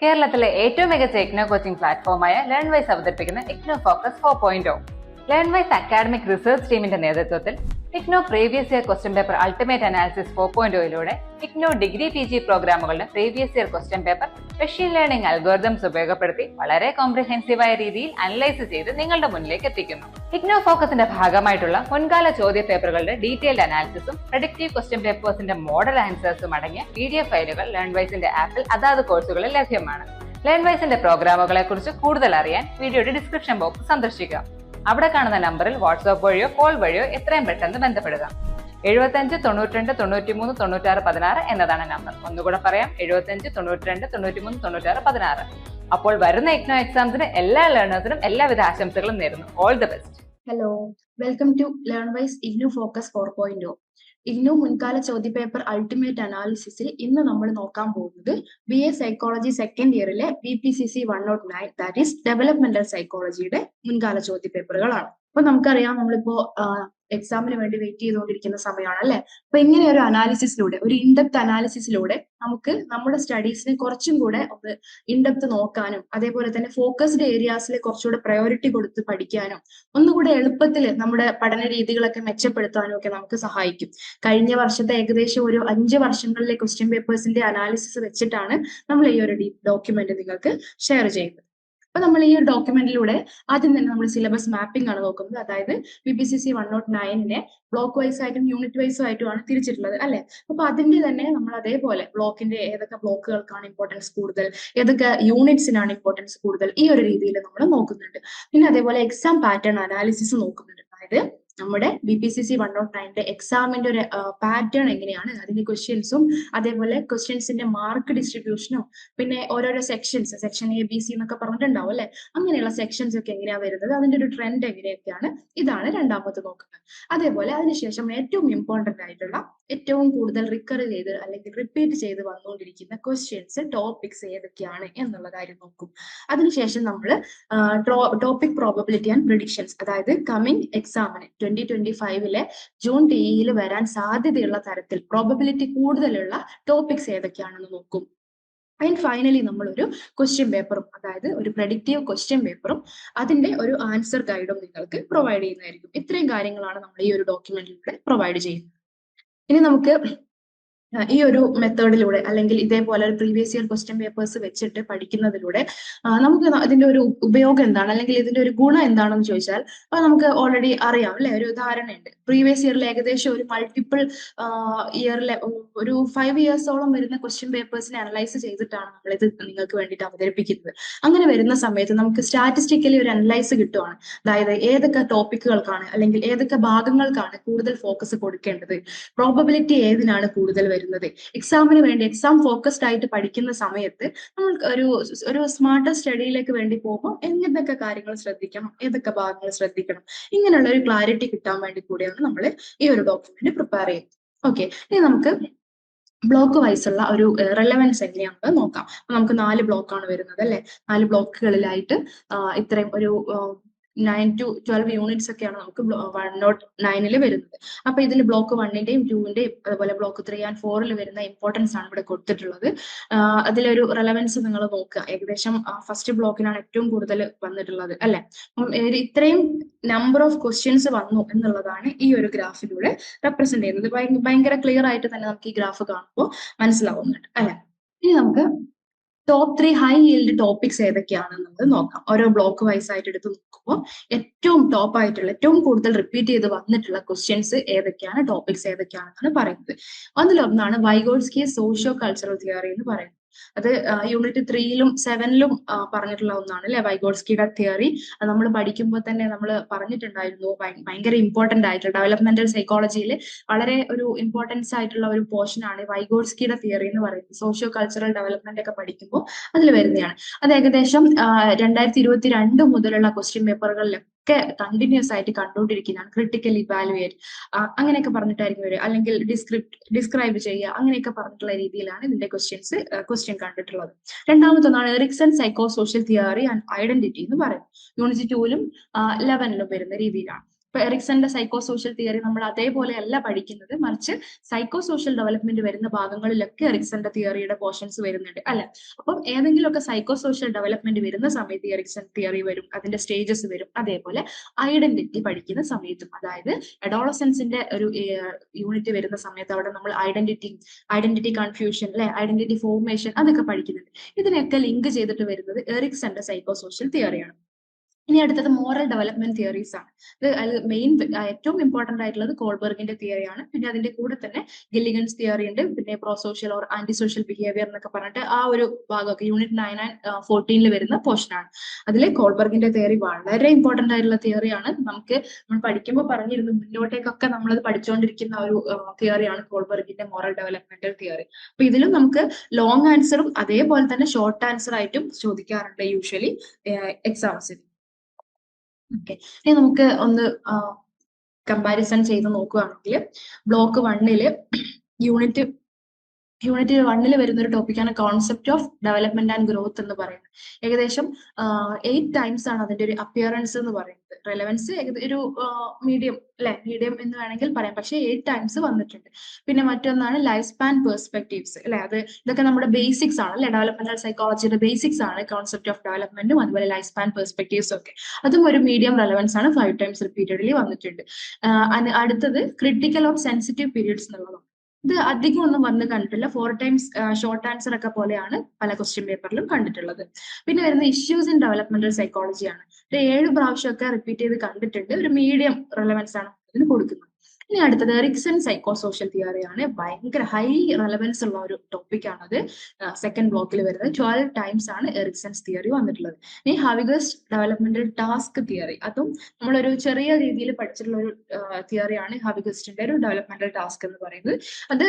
കേരളത്തിലെ ഏറ്റവും മികച്ച ഇഗ്നോ കോച്ചിംഗ് പ്ലാറ്റ്ഫോമായ ലേൺവൈസ് അവതരിപ്പിക്കുന്ന IGNOU focus 4.0. Learnwise academic research ടീമിന്റെ നേതൃത്വത്തിൽ IGNOU previous year question paper ultimate analysis 4.0യിലൂടെ ഇഗ്നോ ഡിഗ്രി PG പ്രോഗ്രാമുകളുടെ previous year question paper machine learning algorithms ഉപയോഗപ്പെടുത്തി വളരെ കോംപ്രിഹെൻസീവായ രീതിയിൽ അനലൈസ് ചെയ്ത് നിങ്ങളുടെ മുന്നിലേക്ക് എത്തിക്കുന്നു. ഇഗ്നോ ഫോക്കസിന്റെ ഭാഗമായിട്ടുള്ള മുൻകാല ചോദ്യ പേപ്പറുകളുടെ ഡീറ്റെയിൽഡ് അനാലിസിസും പ്രഡിക്റ്റീവ് ക്വസ്റ്റ്യൻ പേപ്പേഴ്സിന്റെ മോഡൽ ആൻസേഴ്സും അടങ്ങിയ PDF ഫയലുകൾ ലേൺവൈസിന്റെ ആപ്പിൽ അതാത് കോഴ്സുകളിൽ ലഭ്യമാണ്. ലേൺവൈസിന്റെ പ്രോഗ്രാമുകളെ കുറിച്ച് കൂടുതൽ അറിയാൻ വീഡിയോയുടെ ഡിസ്ക്രിപ്ഷൻ ബോക്സ് സന്ദർശിക്കുക. അവിടെ കാണുന്ന നമ്പറിൽ വാട്സ്ആപ്പ് വഴിയോ കോൾ വഴിയോ എത്രയും പെട്ടെന്ന് ബന്ധപ്പെടുക. 75 92 93 96 16 എന്നതാണ് നമ്പർ. ഒന്നുകൂടെ പറയാം, 75 92 93 96 16. അപ്പോൾ വരുന്ന ഇഗ്നോ എക്സാംസിന് എല്ലാ ലേണേഴ്സിനും എല്ലാവിധ ആശംസകളും നേരുന്നു. All the best. Hello, welcome to Learnwise IGNOU focus 4.0. ഇഗ്നോ മുൻകാല ചോദ്യപേപ്പർ അൾട്ടിമേറ്റ് അനാലിസിസിൽ ഇന്ന് നമ്മൾ നോക്കാൻ പോകുന്നത് BA സൈക്കോളജി സെക്കൻഡ് ഇയറിലെ BPCC 109 ദാറ്റ് ഈസ് ഡെവലപ്മെന്റൽ സൈക്കോളജിയുടെ മുൻകാല ചോദ്യപേപ്പറുകളാണ്. അപ്പൊ നമുക്കറിയാം, നമ്മളിപ്പോ എക്സാമിന് വേണ്ടി വെയിറ്റ് ചെയ്തുകൊണ്ടിരിക്കുന്ന സമയമാണ് അല്ലെ. അപ്പൊ ഇങ്ങനെ ഒരു അനാലിസിസിലൂടെ, ഒരു ഇൻഡെപ്ത് അനാലിസിസിലൂടെ നമുക്ക് നമ്മുടെ സ്റ്റഡീസിനെ കുറച്ചും കൂടെ ഒന്ന് ഇൻഡെപ്ത് നോക്കാനും അതേപോലെ തന്നെ ഫോക്കസ്ഡ് ഏരിയാസിൽ കുറച്ചുകൂടെ പ്രയോറിറ്റി കൊടുത്ത് പഠിക്കാനും ഒന്നുകൂടെ എളുപ്പത്തിൽ നമ്മുടെ പഠന രീതികളൊക്കെ മെച്ചപ്പെടുത്താനും ഒക്കെ നമുക്ക് സഹായിക്കും. കഴിഞ്ഞ വർഷത്തെ ഏകദേശം ഒരു 5 വർഷങ്ങളിലെ ക്വസ്റ്റ്യൻ പേപ്പേഴ്സിന്റെ അനാലിസിസ് വെച്ചിട്ടാണ് നമ്മൾ ഈ ഒരു ഡോക്യുമെന്റ് നിങ്ങൾക്ക് ഷെയർ ചെയ്യുന്നത്. അപ്പൊ നമ്മൾ ഈ ഒരു ഡോക്യുമെന്റിലൂടെ ആദ്യം തന്നെ നമ്മൾ സിലബസ് മാപ്പിംഗ് ആണ് നോക്കുന്നത്. അതായത് BPCC 109നെ ബ്ലോക്ക് വൈസ് ആയിട്ടും യൂണിറ്റ് വൈസും ആയിട്ടുമാണ് തിരിച്ചിട്ടുള്ളത് അല്ലെ. അപ്പൊ അതിന്റെ തന്നെ നമ്മൾ അതേപോലെ ബ്ലോക്കിന്റെ ഏതൊക്കെ ബ്ലോക്കുകൾക്കാണ് ഇമ്പോർട്ടൻസ് കൂടുതൽ, ഏതൊക്കെ യൂണിറ്റ്സിനാണ് ഇമ്പോർട്ടൻസ് കൂടുതൽ, ഈ ഒരു രീതിയിൽ നമ്മൾ നോക്കുന്നുണ്ട്. പിന്നെ അതേപോലെ എക്സാം പാറ്റേൺ അനാലിസിസ് നോക്കുന്നുണ്ട്. അതായത് നമ്മുടെ BPCC 109ന്റെ എക്സാമിന്റെ ഒരു പാറ്റേൺ എങ്ങനെയാണ്, അതിന്റെ ക്വസ്റ്റ്യൻസും അതേപോലെ ക്വസ്റ്റ്യൻസിന്റെ മാർക്ക് ഡിസ്ട്രിബ്യൂഷനും പിന്നെ ഓരോരോ സെക്ഷൻസ്, സെക്ഷൻ ABC എന്നൊക്കെ പറഞ്ഞിട്ടുണ്ടാവും അല്ലെ, അങ്ങനെയുള്ള സെക്ഷൻസ് ഒക്കെ എങ്ങനെയാ വരുന്നത്, അതിന്റെ ഒരു ട്രെൻഡ് എങ്ങനെയൊക്കെയാണ്, ഇതാണ് രണ്ടാമത് നോക്കുന്നത്. അതേപോലെ അതിനുശേഷം ഏറ്റവും ഇമ്പോർട്ടന്റ് ആയിട്ടുള്ള, ഏറ്റവും കൂടുതൽ റിക്കർ ചെയ്ത് അല്ലെങ്കിൽ റിപ്പീറ്റ് ചെയ്ത് വന്നുകൊണ്ടിരിക്കുന്ന ക്വസ്റ്റ്യൻസ്, ടോപ്പിക്സ് ഏതൊക്കെയാണ് എന്നുള്ള കാര്യം നോക്കും. അതിനുശേഷം നമ്മൾ ടോപ്പിക് പ്രോബബിലിറ്റി ആൻഡ് പ്രിഡിക്ഷൻസ്, അതായത് കമ്മിങ് എക്സാമിന് 2025 ജൂൺ TEയിൽ വരാൻ സാധ്യതയുള്ള തരത്തിൽ പ്രോബബിലിറ്റി കൂടുതലുള്ള ടോപ്പിക്സ് ഏതൊക്കെയാണെന്ന് നോക്കും. ആൻഡ് ഫൈനലി നമ്മൾ ഒരു ക്വസ്റ്റ്യൻ പേപ്പറും, അതായത് ഒരു പ്രഡിക്റ്റീവ് ക്വസ്റ്റ്യൻ പേപ്പറും അതിന്റെ ഒരു ആൻസർ ഗൈഡും നിങ്ങൾക്ക് പ്രൊവൈഡ് ചെയ്യുന്നതായിരിക്കും. ഇത്രയും കാര്യങ്ങളാണ് നമ്മൾ ഈ ഒരു ഡോക്യുമെന്റിലൂടെ പ്രൊവൈഡ് ചെയ്യുന്നത്. ഇനി നമുക്ക് ഈ ഒരു മെത്തേഡിലൂടെ അല്ലെങ്കിൽ ഇതേപോലെ ഒരു പ്രീവിയസ് ഇയർ ക്വസ്റ്റ്യൻ പേപ്പേഴ്സ് വെച്ചിട്ട് പഠിക്കുന്നതിലൂടെ നമുക്ക് ഇതിന്റെ ഒരു ഉപയോഗം എന്താണ്, അല്ലെങ്കിൽ ഇതിന്റെ ഒരു ഗുണം എന്താണെന്ന് ചോദിച്ചാൽ നമുക്ക് ഓൾറെഡി അറിയാം അല്ലെ, ഒരു ധാരണയുണ്ട്. പ്രീവിയസ് ഇയറിൽ ഏകദേശം ഒരു മൾട്ടിപ്പിൾ ഇയറിലെ ഒരു 5 ഇയേഴ്സോളം വരുന്ന ക്വസ്റ്റ്യൻ പേപ്പേഴ്സിനെ അനലൈസ് ചെയ്തിട്ടാണ് നമ്മളിത് നിങ്ങൾക്ക് വേണ്ടിയിട്ട് അവതരിപ്പിക്കുന്നത്. അങ്ങനെ വരുന്ന സമയത്ത് നമുക്ക് സ്റ്റാറ്റിസ്റ്റിക്കലി ഒരു അനലൈസ് കിട്ടുവാണ്. അതായത് ഏതൊക്കെ ടോപ്പിക്കുകൾക്കാണ് അല്ലെങ്കിൽ ഏതൊക്കെ ഭാഗങ്ങൾക്കാണ് കൂടുതൽ ഫോക്കസ് കൊടുക്കേണ്ടത്, പ്രോബബിലിറ്റി ഏതിനാണ് കൂടുതൽ വരുന്നത്. എക്സാമിന് വേണ്ടി എക്സാം ഫോക്കസ്ഡ് ആയിട്ട് പഠിക്കുന്ന സമയത്ത് നമ്മൾ ഒരു സ്മാർട്ടർ സ്റ്റഡിയിലേക്ക് വേണ്ടി പോകുമ്പോൾ എന്തൊക്കെ കാര്യങ്ങൾ ശ്രദ്ധിക്കണം, ഏതൊക്കെ ഭാഗങ്ങൾ ശ്രദ്ധിക്കണം, ഇങ്ങനെയുള്ള ഒരു ക്ലാരിറ്റി കിട്ടാൻ വേണ്ടി കൂടിയാണ് നമ്മൾ ഈ ഒരു ഡോക്യുമെന്റ് പ്രിപ്പയർ ചെയ്യുന്നത്. ഓക്കെ, ഇനി നമുക്ക് ബ്ലോക്ക് വൈസ് ഉള്ള ഒരു റെലവൻസ് എങ്ങനെയാണെന്ന് നോക്കാം. നമുക്ക് 4 ബ്ലോക്കാണ് വരുന്നത് അല്ലെ. 4 ബ്ലോക്കുകളിലായിട്ട് ഇത്രയും ഒരു 9 to 12 യൂണിറ്റ്സ് ഒക്കെയാണ് നമുക്ക് 109 വരുന്നത്. അപ്പൊ ഇതിൽ ബ്ലോക്ക് 1ന്റെയും 2ന്റെയും അതുപോലെ ബ്ലോക്ക് 3 and 4 വരുന്ന ഇമ്പോർട്ടൻസ് ആണ് ഇവിടെ കൊടുത്തിട്ടുള്ളത്. അതിലൊരു റെലവൻസ് നിങ്ങൾ നോക്കുക. ഏകദേശം ഫസ്റ്റ് ബ്ലോക്കിനാണ് ഏറ്റവും കൂടുതൽ വന്നിട്ടുള്ളത് അല്ലെ. ഇത്രയും നമ്പർ ഓഫ് ക്വസ്റ്റ്യൻസ് വന്നു എന്നുള്ളതാണ് ഈ ഒരു ഗ്രാഫിലൂടെ റെപ്രസെന്റ് ചെയ്യുന്നത്. ഭയങ്കര ക്ലിയർ ആയിട്ട് തന്നെ നമുക്ക് ഈ ഗ്രാഫ് കാണുമ്പോൾ മനസ്സിലാവുന്നുണ്ട് അല്ലെ. ഇനി നമുക്ക് ടോപ്പ് 3 ഹൈ yield ടോപ്പിക്സ് ഏതൊക്കെയാണെന്നുള്ളത് നോക്കാം. ഓരോ ബ്ലോക്ക് വൈസ് ആയിട്ട് എടുത്ത് നോക്കുമ്പോൾ ഏറ്റവും ടോപ്പ് ആയിട്ടുള്ള, ഏറ്റവും കൂടുതൽ റിപ്പീറ്റ് ചെയ്ത് വന്നിട്ടുള്ള ക്വസ്റ്റ്യൻസ് ഏതൊക്കെയാണ്, ടോപ്പിക്സ് ഏതൊക്കെയാണെന്നാണ് പറയുന്നത്. അതിലൊന്നാണ് വൈഗോട്സ്കി സോഷ്യോ കൾച്ചറൽ തിയറി എന്ന് പറയുന്നത്. അത് യൂണിറ്റ് 3ലും 7ലും പറഞ്ഞിട്ടുള്ള ഒന്നാണ് അല്ലെ, വൈഗോട്സ്കിയുടെ തിയറി. അത് നമ്മൾ പഠിക്കുമ്പോൾ തന്നെ നമ്മൾ പറഞ്ഞിട്ടുണ്ടായിരുന്നു, ഭയങ്കര ഇമ്പോർട്ടന്റ് ആയിട്ടുള്ള ഡെവലപ്മെന്റൽ സൈക്കോളജിയിൽ വളരെ ഒരു ഇമ്പോർട്ടൻസ് ആയിട്ടുള്ള ഒരു പോർഷൻ ആണ് വൈഗോട്സ്കിയുടെ തിയറി എന്ന് പറയുന്നത്. സോഷ്യോ കൾച്ചറൽ ഡെവലപ്മെന്റ് ഒക്കെ പഠിക്കുമ്പോൾ അതിൽ വരുന്നതാണ്. അത് ഏകദേശം 2022 മുതലുള്ള ക്വസ്റ്റ്യൻ പേപ്പറുകളിലൊക്കെ കണ്ടിന്യൂസ് ആയിട്ട് കണ്ടുകൊണ്ടിരിക്കുന്നതാണ്. ക്രിട്ടിക്കൽ ഇവാലുവേറ്റ് അങ്ങനെയൊക്കെ പറഞ്ഞിട്ടായിരിക്കും വരിക, അല്ലെങ്കിൽ ഡിസ്ക്രൈബ് ചെയ്യുക, അങ്ങനെയൊക്കെ പറഞ്ഞിട്ടുള്ള രീതിയിലാണ് ഇതിന്റെ ക്വസ്റ്റ്യൻ കണ്ടിട്ടുള്ളത്. രണ്ടാമത്തൊന്നാണ് Erikson psycho social theory and identity എന്ന് പറയുന്നത്. യൂണിറ്റ് 2ലും 11ലും വരുന്ന രീതിയിലാണ്. ഇപ്പൊ എറിക്സന്റെ സൈക്കോ സോഷ്യൽ തിയറി നമ്മൾ അതേപോലെയല്ല പഠിക്കുന്നത്, മറിച്ച് സൈക്കോ സോഷ്യൽ ഡെവലപ്മെന്റ് വരുന്ന ഭാഗങ്ങളിലൊക്കെ എറിക്സന്റെ തിയറിയുടെ പോർഷൻസ് വരുന്നുണ്ട് അല്ലെ. അപ്പം ഏതെങ്കിലുമൊക്കെ സൈക്കോ സോഷ്യൽ ഡെവലപ്മെന്റ് വരുന്ന സമയത്ത് എറിക്സൺ തിയറി വരും, അതിന്റെ സ്റ്റേജസ് വരും. അതേപോലെ ഐഡന്റിറ്റി പഠിക്കുന്ന സമയത്തും, അതായത് അഡോളസൻസിന്റെ ഒരു യൂണിറ്റ് വരുന്ന സമയത്ത് അവിടെ നമ്മൾ ഐഡന്റിറ്റി കൺഫ്യൂഷൻ അല്ലെ, ഐഡന്റിറ്റി ഫോർമേഷൻ അതൊക്കെ പഠിക്കുന്നുണ്ട്. ഇതിനെയൊക്കെ ലിങ്ക് ചെയ്തിട്ട് വരുന്നത് എറിക്സന്റെ സൈക്കോ സോഷ്യൽ തിയറിയാണ്. ഇനി അടുത്തത് മോറൽ ഡെവലപ്മെന്റ് തിയറീസ് ആണ്. ഇത് മെയിൻ ഏറ്റവും ഇമ്പോർട്ടന്റ് ആയിട്ടുള്ളത് കോൾബർഗിന്റെ തിയറിയാണ്. പിന്നെ അതിന്റെ കൂടെ തന്നെ ഗില്ലിഗൻസ് തിയറി ഉണ്ട്, പിന്നെ pro social or anti social behaviour എന്നൊക്കെ പറഞ്ഞിട്ട് ആ ഒരു ഭാഗമൊക്കെ യൂണിറ്റ് 9 and 14 വരുന്ന പോർഷൻ ആണ്. അതിലെ കോൾബർഗിന്റെ തിയറി വളരെ ഇമ്പോർട്ടന്റ് ആയിട്ടുള്ള തിയറിയാണ്. നമ്മൾ പഠിക്കുമ്പോൾ പറഞ്ഞിരുന്നു, മുന്നോട്ടേക്കൊക്കെ നമ്മളത് പഠിച്ചുകൊണ്ടിരിക്കുന്ന ഒരു തിയറിയാണ് കോൾബർഗിന്റെ മോറൽ ഡെവലപ്മെന്റൽ തിയറി. അപ്പൊ ഇതിലും നമുക്ക് ലോങ് ആൻസറും അതേപോലെ തന്നെ ഷോർട്ട് ആൻസർ ആയിട്ടും ചോദിക്കാറുണ്ട് യൂഷ്വലി എക്സാംസിൽ. ഓക്കെ, ഇനി നമുക്ക് ഒന്ന് കമ്പാരിസൺ ചെയ്ത് നോക്കുകയാണെങ്കിൽ ബ്ലോക്ക് 1 യൂണിറ്റ് 1 വരുന്ന ഒരു ടോപ്പിക്കാണ് concept of development and growth എന്ന് പറയുന്നത്. ഏകദേശം 8 ടൈംസ് ആണ് അതിന്റെ ഒരു അപ്പിയറൻസ് എന്ന് പറയുന്നത്. റെലവൻസ് ഒരു മീഡിയം അല്ലെ, മീഡിയം എന്ന് വേണമെങ്കിൽ പറയാം, പക്ഷെ 8 ടൈംസ് വന്നിട്ടുണ്ട്. പിന്നെ മറ്റൊന്നാണ് ലൈഫ് സ്പാൻ പെർസ്പെക്റ്റീവ്സ് അല്ലെ, ഇതൊക്കെ നമ്മുടെ ബേസിക്സ് ആണ് അല്ലെ, ഡെവലപ്മെന്റൽ സൈക്കോളജിയുടെ ബേസിക്സ് ആണ് കോൺസെപ്റ്റ് ഓഫ് ഡെവലപ്മെന്റും അതുപോലെ ലൈഫ് സ്പാൻ പെർസ്പെക്റ്റീവ്സും ഒക്കെ. അതും ഒരു മീഡിയം റെലവൻസ് ആണ്, 5 ടൈംസ് റിപ്പീറ്റഡ്ലി വന്നിട്ടുണ്ട്. അടുത്തത് ക്രിട്ടിക്കൽ ഓർ സെൻസിറ്റീവ് പീരീഡ്സ് എന്നുള്ളതാണ്. ഇത് അധികം ഒന്നും വന്ന് കണ്ടിട്ടില്ല, 4 ടൈംസ് ഷോർട്ട് ആൻസർ ഒക്കെ പോലെയാണ് പല ക്വസ്റ്റ്യൻ പേപ്പറിലും കണ്ടിട്ടുള്ളത്. പിന്നെ വരുന്ന ഇഷ്യൂസ് ഇൻ ഡെവലപ്മെന്റൽ സൈക്കോളജിയാണ്. ഒരു 7 പ്രാവശ്യമൊക്കെ റിപ്പീറ്റ് ചെയ്ത് കണ്ടിട്ടുണ്ട്, ഒരു മീഡിയം റെലവൻസ് ആണ് ഇതിന് കൊടുക്കുന്നത്. ഇനി അടുത്തത് എറിക്സൺ സൈക്കോ സോഷ്യൽ തിയറിയാണ്. ഭയങ്കര ഹൈ റെലവൻസ് ഉള്ള ഒരു ടോപ്പിക്കാണത്. സെക്കൻഡ് ബ്ലോക്കിൽ വരുന്നത് 12 ടൈംസ് ആണ് എറിക്സൺസ് തിയറി വന്നിട്ടുള്ളത്. ഇനി ഹാവിഗേഴ്സ് ഡെവലപ്മെന്റൽ ടാസ്ക് തിയറി, അതും നമ്മളൊരു ചെറിയ രീതിയിൽ പഠിച്ചിട്ടുള്ള ഒരു തിയറിയാണ് ഹാവിഗേഴ്സിന്റെ ഒരു ഡെവലപ്മെന്റൽ ടാസ്ക് എന്ന് പറയുന്നത്. അത്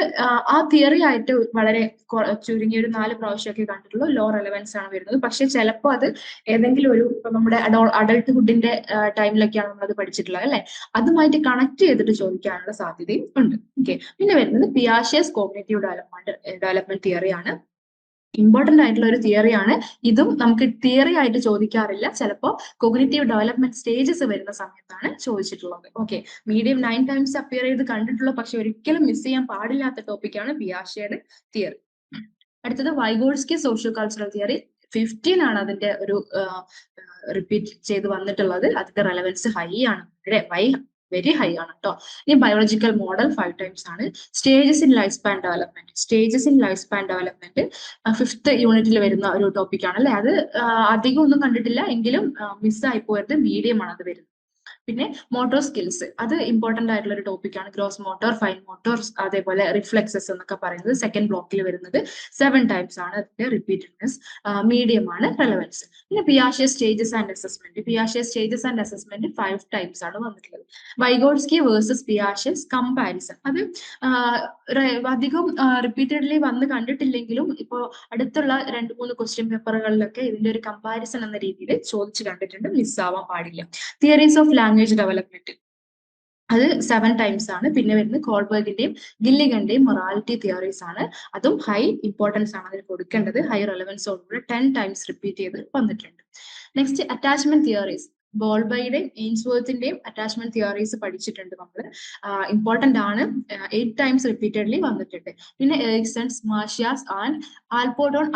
ആ തിയറി ആയിട്ട് വളരെ ചുരുങ്ങിയ ഒരു 4 പ്രാവശ്യമൊക്കെ കണ്ടിട്ടുള്ളൂ. ലോ റെലവൻസ് ആണ് വരുന്നത്. പക്ഷെ ചിലപ്പോൾ അത് ഏതെങ്കിലും ഒരു നമ്മുടെ അഡൾട്ട്ഹുഡിന്റെ ടൈമിലൊക്കെയാണ് നമ്മളത് പഠിച്ചിട്ടുള്ളത് അല്ലെ, അതുമായിട്ട് കണക്ട് ചെയ്തിട്ട് ചോദിക്കാനുള്ള സാധ്യതയും ഉണ്ട്. ഓക്കെ, പിന്നെ വരുന്നത് പിയാഷേസ് കോഗ്നിറ്റീവ് ഡെവലപ്മെന്റ് തിയറിയാണ്. ഇമ്പോർട്ടന്റ് ആയിട്ടുള്ള ഒരു തിയറിയാണ്. ഇതും നമുക്ക് തിയറി ആയിട്ട് ചോദിക്കാറില്ല, ചിലപ്പോൾ കോഗ്നിറ്റീവ് ഡെവലപ്മെന്റ് സ്റ്റേജസ് വരുന്ന സമയത്താണ് ചോദിച്ചിട്ടുള്ളത്. ഓക്കെ, മീഡിയം 9 ടൈംസ് അപ്പിയർ ചെയ്ത് കണ്ടിട്ടുള്ളൂ, പക്ഷെ ഒരിക്കലും മിസ് ചെയ്യാൻ പാടില്ലാത്ത ടോപ്പിക്കാണ് പിയാഷയുടെ തിയറി. അടുത്തത് വൈഗോൾസ്കി സോഷ്യൽ കൾച്ചറൽ തിയറി. 15 ആണ് അതിന്റെ ഒരു റിപ്പീറ്റ് ചെയ്ത് വന്നിട്ടുള്ളത്. അതിന്റെ റെലവൻസ് ഹൈ ആണ്, വെരി ഹൈ ആണ് കേട്ടോ. ഇനി ബയോളജിക്കൽ മോഡൽ 5 ടൈംസ് ആണ്. Stages in life span development 5th യൂണിറ്റിൽ വരുന്ന ഒരു ടോപ്പിക്കാണ് അല്ലെ. അത് അധികം ഒന്നും കണ്ടിട്ടില്ല, എങ്കിലും മിസ്സായി പോയത് മീഡിയം ആണ് അത് വരുന്നത്. പിന്നെ മോട്ടോർ സ്കിൽസ്, അത് ഇമ്പോർട്ടന്റ് ആയിട്ടുള്ള ഒരു ടോപ്പിക്കാണ്. ഗ്രോസ് മോട്ടോർ, ഫൈൻ മോട്ടോർ, അതേപോലെ റിഫ്ലെക്സസ് എന്നൊക്കെ പറയുന്നത് സെക്കൻഡ് ബ്ലോക്കിൽ വരുന്നത് 7 ടൈംസ് ആണ്. അതിന്റെ റിപ്പീറ്റഡ്നെസ് മീഡിയം ആണ് റെലവൻസ്. പിന്നെ പിയാഷെ സ്റ്റേജസ് ആൻഡ് അസസ്മെന്റ് 5 ടൈംസ് ആണ് വന്നിട്ടുള്ളത്. വൈഗോൾസ്കി വേഴ്സസ് പിയാഷെസ് കമ്പാരിസൺ, അത് അധികം റിപ്പീറ്റഡ്ലി വന്ന് കണ്ടിട്ടില്ലെങ്കിലും ഇപ്പോൾ അടുത്തുള്ള 2-3 ക്വസ്റ്റ്യൻ പേപ്പറുകളിലൊക്കെ ഇതിന്റെ ഒരു കമ്പാരിസൺ എന്ന രീതിയിൽ ചോദിച്ചു കണ്ടിട്ടുണ്ട്, മിസ്സാവാൻ പാടില്ല. തിയറീസ് ഓഫ് ലാംഗ്വേജ് ഡെവലപ്മെന്റ്, അത് 7 ടൈംസ് ആണ്. പിന്നെ വരുന്നത് കോൾബർഗിന്റെയും ഗില്ലിഗന്റെയും മൊറാലിറ്റി തിയറീസ് ആണ്. അതും ഹൈ ഇമ്പോർട്ടൻസ് ആണ് അതിന് കൊടുക്കേണ്ടത്. ഹൈ റെലവൻസോടുകൂടി 10 ടൈംസ് റിപ്പീറ്റ് ചെയ്ത് വന്നിട്ടുണ്ട്. നെക്സ്റ്റ് അറ്റാച്ച്മെന്റ് തിയറീസ്, ബോൾബയുടെയും എയിൻസ്വർത്തിന്റെയും അറ്റാച്ച്മെന്റ് തിയറീസ് പഠിച്ചിട്ടുണ്ട് നമ്മൾ, ഇമ്പോർട്ടന്റ് ആണ്. 8 ടൈംസ് റിപ്പീറ്റഡ്ലി വന്നിട്ടുണ്ട്. പിന്നെ Erikson's, Marcia's and Allport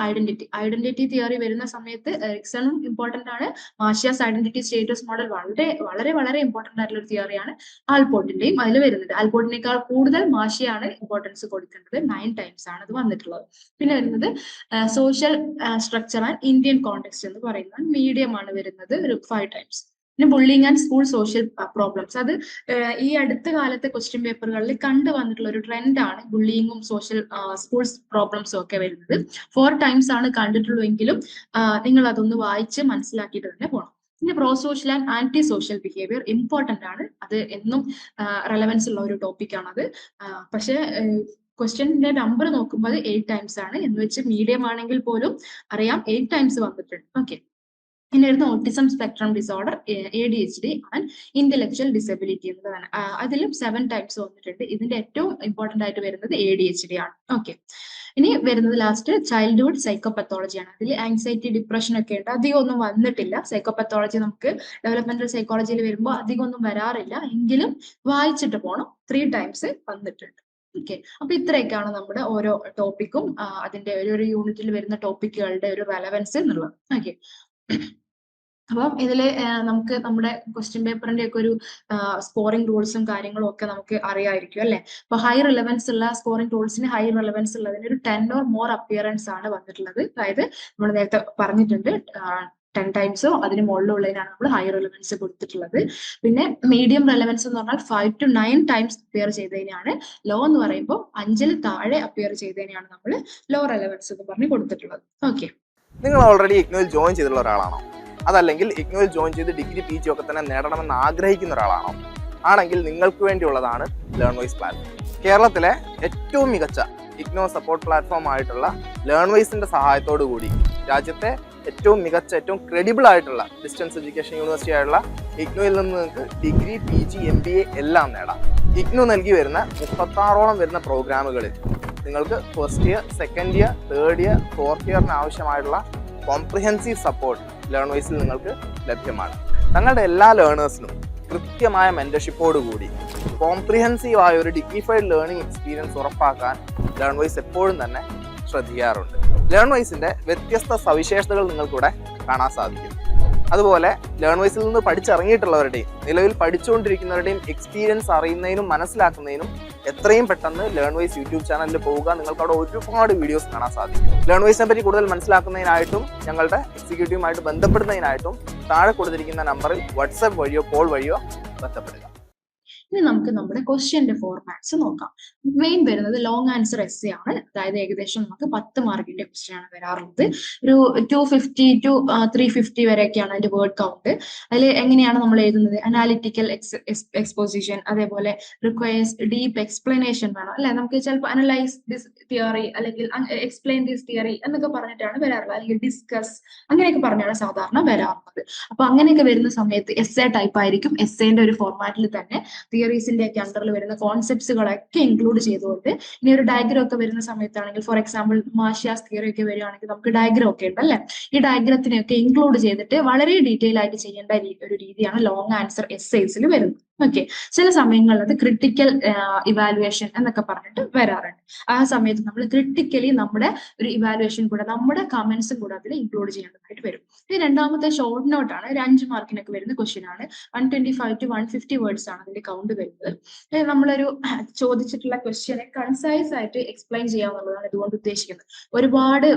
identity theory വരുന്ന സമയത്ത് എറിക്സണും ഇമ്പോർട്ടന്റ് ആണ്. മാർഷ്യാസ് ഐഡന്റിറ്റി സ്റ്റേറ്റസ് മോഡൽ വളരെ ഇമ്പോർട്ടന്റ് ആയിട്ടുള്ള ഒരു തിയറിയാണ്. ആൽപോർട്ടിന്റെയും അതിൽ വരുന്നത്. ആൽപോർട്ടിനേക്കാൾ കൂടുതൽ മാർഷ്യയാണ് ഇമ്പോർട്ടൻസ് കൊടുക്കേണ്ടത്. 9 ടൈംസ് ആണ് അത് വന്നിട്ടുള്ളത്. പിന്നെ വരുന്നത് social structure and Indian context എന്ന് പറയുന്നത് മീഡിയം ആണ് വരുന്നത്, ഒരു 5 ടൈംസ്. പിന്നെ bullying and school social problems, അത് ഈ അടുത്ത കാലത്തെ ക്വസ്റ്റ്യൻ പേപ്പറുകളിൽ കണ്ടു വന്നിട്ടുള്ള ഒരു ട്രെൻഡ് ആണ്. ബുള്ളിങ്ങും സ്കൂൾ പ്രോബ്ലംസും ഒക്കെ വരുന്നത് 4 ടൈംസ് ആണ് കണ്ടിട്ടുള്ളൂ, എങ്കിലും നിങ്ങൾ അതൊന്ന് വായിച്ച് മനസ്സിലാക്കിയിട്ട് തന്നെ പോകണം. പിന്നെ pro social and anti social behaviour important ആണ്, അത് എന്നും റെലവൻസ് ഉള്ള ഒരു ടോപ്പിക്കാണത്. പക്ഷെ ക്വസ്റ്റ്യന്റെ നമ്പർ നോക്കുമ്പോൾ 8 ടൈംസ് ആണ് എന്ന് വെച്ച് മീഡിയം ആണെങ്കിൽ പോലും അറിയാം 8 ടൈംസ് വന്നിട്ടുണ്ട്. ഓക്കെ, ഇനി വരുന്ന autism spectrum disorder, ADHD and intellectual disability എന്നതാണ്. അതിലും 7 ടൈപ്സ് വന്നിട്ടുണ്ട്. ഇതിന്റെ ഏറ്റവും ഇമ്പോർട്ടന്റ് ആയിട്ട് വരുന്നത് ADHD ആണ്. ഓക്കെ, ഇനി വരുന്നത് ലാസ്റ്റ് ചൈൽഡ്ഹുഡ് സൈക്കോപത്തോളജിയാണ്. അതിൽ ആൻസൈറ്റി, ഡിപ്രഷൻ ഒക്കെ ഉണ്ട്. അധികം ഒന്നും വന്നിട്ടില്ല. സൈക്കോപത്തോളജി നമുക്ക് ഡെവലപ്മെന്റൽ സൈക്കോളജിയിൽ വരുമ്പോൾ അധികം ഒന്നും വരാറില്ല, എങ്കിലും വായിച്ചിട്ട് പോണം. 3 ടൈംസ് വന്നിട്ടുണ്ട്. ഓക്കെ, അപ്പൊ ഇത്രയൊക്കെയാണ് നമ്മുടെ ഓരോ ടോപ്പിക്കും അതിന്റെ ഒരു യൂണിറ്റിൽ വരുന്ന ടോപ്പിക്കുകളുടെ ഒരു റെലവൻസ് എന്നുള്ളത്. ഓക്കെ, അപ്പം ഇതില് നമുക്ക് നമ്മുടെ ക്വസ്റ്റ്യൻ പേപ്പറിന്റെ ഒക്കെ ഒരു സ്കോറിംഗ് റൂൾസും കാര്യങ്ങളും ഒക്കെ നമുക്ക് അറിയാമായിരിക്കും അല്ലെ. അപ്പൊ ഹൈ റിലവൻസ് ഉള്ള സ്കോറിംഗ് റൂൾസിന് ഹൈ റിലവൻസ് ഉള്ളതിന് ഒരു 10 or more അപ്പിയറൻസ് ആണ് വന്നിട്ടുള്ളത്. അതായത് നമ്മൾ നേരത്തെ പറഞ്ഞിട്ടുണ്ട് 10 ടൈംസോ അതിന് മുകളിലുള്ളതിനാണ് നമ്മൾ ഹൈ റിലവൻസ് കൊടുത്തിട്ടുള്ളത്. പിന്നെ മീഡിയം റെലവൻസ് എന്ന് പറഞ്ഞാൽ 5 to 9 ടൈംസ് അപ്പിയർ ചെയ്തതിനാണ്. ലോ എന്ന് പറയുമ്പോൾ 5-ൽ താഴെ അപ്പിയർ ചെയ്തതിനാണ് നമ്മൾ ലോ റെലവൻസ് എന്ന് പറഞ്ഞ് കൊടുത്തിട്ടുള്ളത്. ഓക്കെ, നിങ്ങൾ ഓൾറെഡി ഇഗ്നോയിൽ ജോയിൻ ചെയ്തിട്ടുള്ള ഒരാളാണോ? അതല്ലെങ്കിൽ ഇഗ്നോയിൽ ജോയിൻ ചെയ്ത് ഡിഗ്രി PG ഒക്കെ തന്നെ നേടണമെന്ന് ആഗ്രഹിക്കുന്ന ഒരാളാണോ? ആണെങ്കിൽ നിങ്ങൾക്ക് വേണ്ടിയുള്ളതാണ് ലേൺവൈസ് പ്ലാറ്റ്ഫോം. കേരളത്തിലെ ഏറ്റവും മികച്ച ഇഗ്നോ സപ്പോർട്ട് പ്ലാറ്റ്ഫോം ആയിട്ടുള്ള ലേൺവൈസിന്റെ സഹായത്തോടു കൂടി രാജ്യത്തെ ഏറ്റവും മികച്ച, ഏറ്റവും ക്രെഡിബിൾ ആയിട്ടുള്ള ഡിസ്റ്റൻസ് എഡ്യൂക്കേഷൻ യൂണിവേഴ്സിറ്റി ആയിട്ടുള്ള ഇഗ്നോയിൽ നിന്ന് നിങ്ങൾക്ക് ഡിഗ്രി PG MBA എല്ലാം നേടാം. ഇഗ്നോ നൽകി വരുന്ന 36ഓളം വരുന്ന പ്രോഗ്രാമുകളിൽ നിങ്ങൾക്ക് first year, second year, third year, fourth ഇയറിന് ആവശ്യമായിട്ടുള്ള കോംപ്രിഹെൻസീവ് സപ്പോർട്ട് ലേൺവൈസിൽ നിങ്ങൾക്ക് ലഭ്യമാണ്. തങ്ങളുടെ എല്ലാ ലേണേഴ്സിനും കൃത്യമായ മെന്റർഷിപ്പോടുകൂടി കോംപ്രിഹെൻസീവ് ആയ ഒരു ഡിഗ്നിഫൈഡ് ലേണിംഗ് എക്സ്പീരിയൻസ് ഉറപ്പാക്കാൻ ലേൺവൈസ് എപ്പോഴും തന്നെ ശ്രദ്ധിക്കാറുണ്ട്. ലേൺവൈസിന്റെ വ്യത്യസ്ത സവിശേഷതകൾ നിങ്ങൾക്കിവിടെ കാണാൻ സാധിക്കും. അതുപോലെ ലേൺവൈസിൽ നിന്ന് പഠിച്ചിറങ്ങിയിട്ടുള്ളവരുടെയും നിലവിൽ പഠിച്ചുകൊണ്ടിരിക്കുന്നവരുടെയും എക്സ്പീരിയൻസ് അറിയുന്നതിനും മനസ്സിലാക്കുന്നതിനും എത്രയും പെട്ടെന്ന് ലേൺവൈസ് യൂട്യൂബ് ചാനലിൽ പോവുക. നിങ്ങൾക്ക് അവിടെ ഒരുപാട് വീഡിയോസ് കാണാൻ സാധിക്കും. ലേൺവൈസിനെ പറ്റി കൂടുതൽ മനസ്സിലാക്കുന്നതിനായിട്ടും ഞങ്ങളുടെ എക്സിക്യൂട്ടീവുമായിട്ട് ബന്ധപ്പെടുന്നതിനായിട്ടും താഴെ കൊടുത്തിരിക്കുന്ന നമ്പറിൽ വാട്സാപ്പ് വഴിയോ കോൾ വഴിയോ ബന്ധപ്പെടുക. ഇനി നമുക്ക് നമ്മുടെ ക്വസ്റ്റ്യന്റെ ഫോർമാറ്റ്സ് നോക്കാം. മെയിൻ വരുന്നത് ലോങ് ആൻസർ എസ്സേ ആണ്. അതായത് ഏകദേശം നമുക്ക് 10 മാർക്കിന്റെ ക്വസ്റ്റ്യൻ ആണ് വരാറുള്ളത്. ഒരു 250 to 350 വരെയൊക്കെയാണ് അതിന്റെ വേർഡ് കൗണ്ട്. അതിൽ എങ്ങനെയാണ് നമ്മൾ എഴുതുന്നത്? അനാലിറ്റിക്കൽ എക്സ്പോസിഷൻ, അതേപോലെ റിക്വയർസ് ഡീപ്പ് എക്സ്പ്ലനേഷൻ വേണം അല്ലെ. നമുക്ക് ചിലപ്പോൾ അനലൈസ് ദിസ് തിയറി അല്ലെങ്കിൽ എക്സ്പ്ലെയിൻ ദിസ് തിയറി എന്നൊക്കെ പറഞ്ഞിട്ടാണ് വരാറുള്ളത്, അല്ലെങ്കിൽ ഡിസ്കസ് അങ്ങനെയൊക്കെ പറഞ്ഞാണ് സാധാരണ വരാറുള്ളത്. അപ്പൊ അങ്ങനെയൊക്കെ വരുന്ന സമയത്ത് എസ്സേ ടൈപ്പ് ആയിരിക്കും. എസ്സേന്റെ ഒരു ഫോർമാറ്റിൽ തന്നെ തിയറീസിന്റെ ഒക്കെ അണ്ടറിൽ വരുന്ന കോൺസെപ്റ്റ്സുകളൊക്കെ ഇൻക്ലൂഡ് ചെയ്തുകൊണ്ട്, ഇനി ഒരു ഡയഗ്രം ഒക്കെ വരുന്ന സമയത്താണെങ്കിൽ, ഫോർ എക്സാമ്പിൾ മാർഷ്യാസ് തിയറി ഒക്കെ വരികയാണെങ്കിൽ നമുക്ക് ഡയഗ്രം ഒക്കെ ഉണ്ട് അല്ലെ. ഈ ഡയഗ്രത്തിനെയൊക്കെ ഇൻക്ലൂഡ് ചെയ്തിട്ട് വളരെ ഡീറ്റെയിൽ ആയിട്ട് ചെയ്യേണ്ട ഒരു രീതിയാണ് ലോങ് ആൻസർ എസ്സേസിൽ വരുന്നത്. ഓക്കെ, ചില സമയങ്ങളിൽ അത് ക്രിട്ടിക്കൽ ഇവാലുവേഷൻ എന്നൊക്കെ പറഞ്ഞിട്ട് വരാറുണ്ട്. ആ സമയത്ത് നമ്മൾ ക്രിട്ടിക്കലി നമ്മുടെ ഒരു ഇവാലുവേഷൻ കൂടെ, നമ്മുടെ കമന്റ്സും കൂടെ അതിൽ ഇൻക്ലൂഡ് ചെയ്യേണ്ടതായിട്ട് വരും. ഇത് രണ്ടാമത്തെ ഷോർട്ട് നോട്ട് ആണ്. ഒരു 5 മാർക്കിനൊക്കെ വരുന്ന ക്വസ്റ്റ്യൻ ആണ്. 125 to 150 വേർഡ്സ് ആണ് അതിന്റെ കൗണ്ട് വരുന്നത്. നമ്മളൊരു ചോദിച്ചിട്ടുള്ള ക്വസ്റ്റ്യനെ കൺസൈസ് ആയിട്ട് എക്സ്പ്ലെയിൻ ചെയ്യാന്നുള്ളതാണ് ഇതുകൊണ്ട് ഉദ്ദേശിക്കുന്നത്. ഒരുപാട്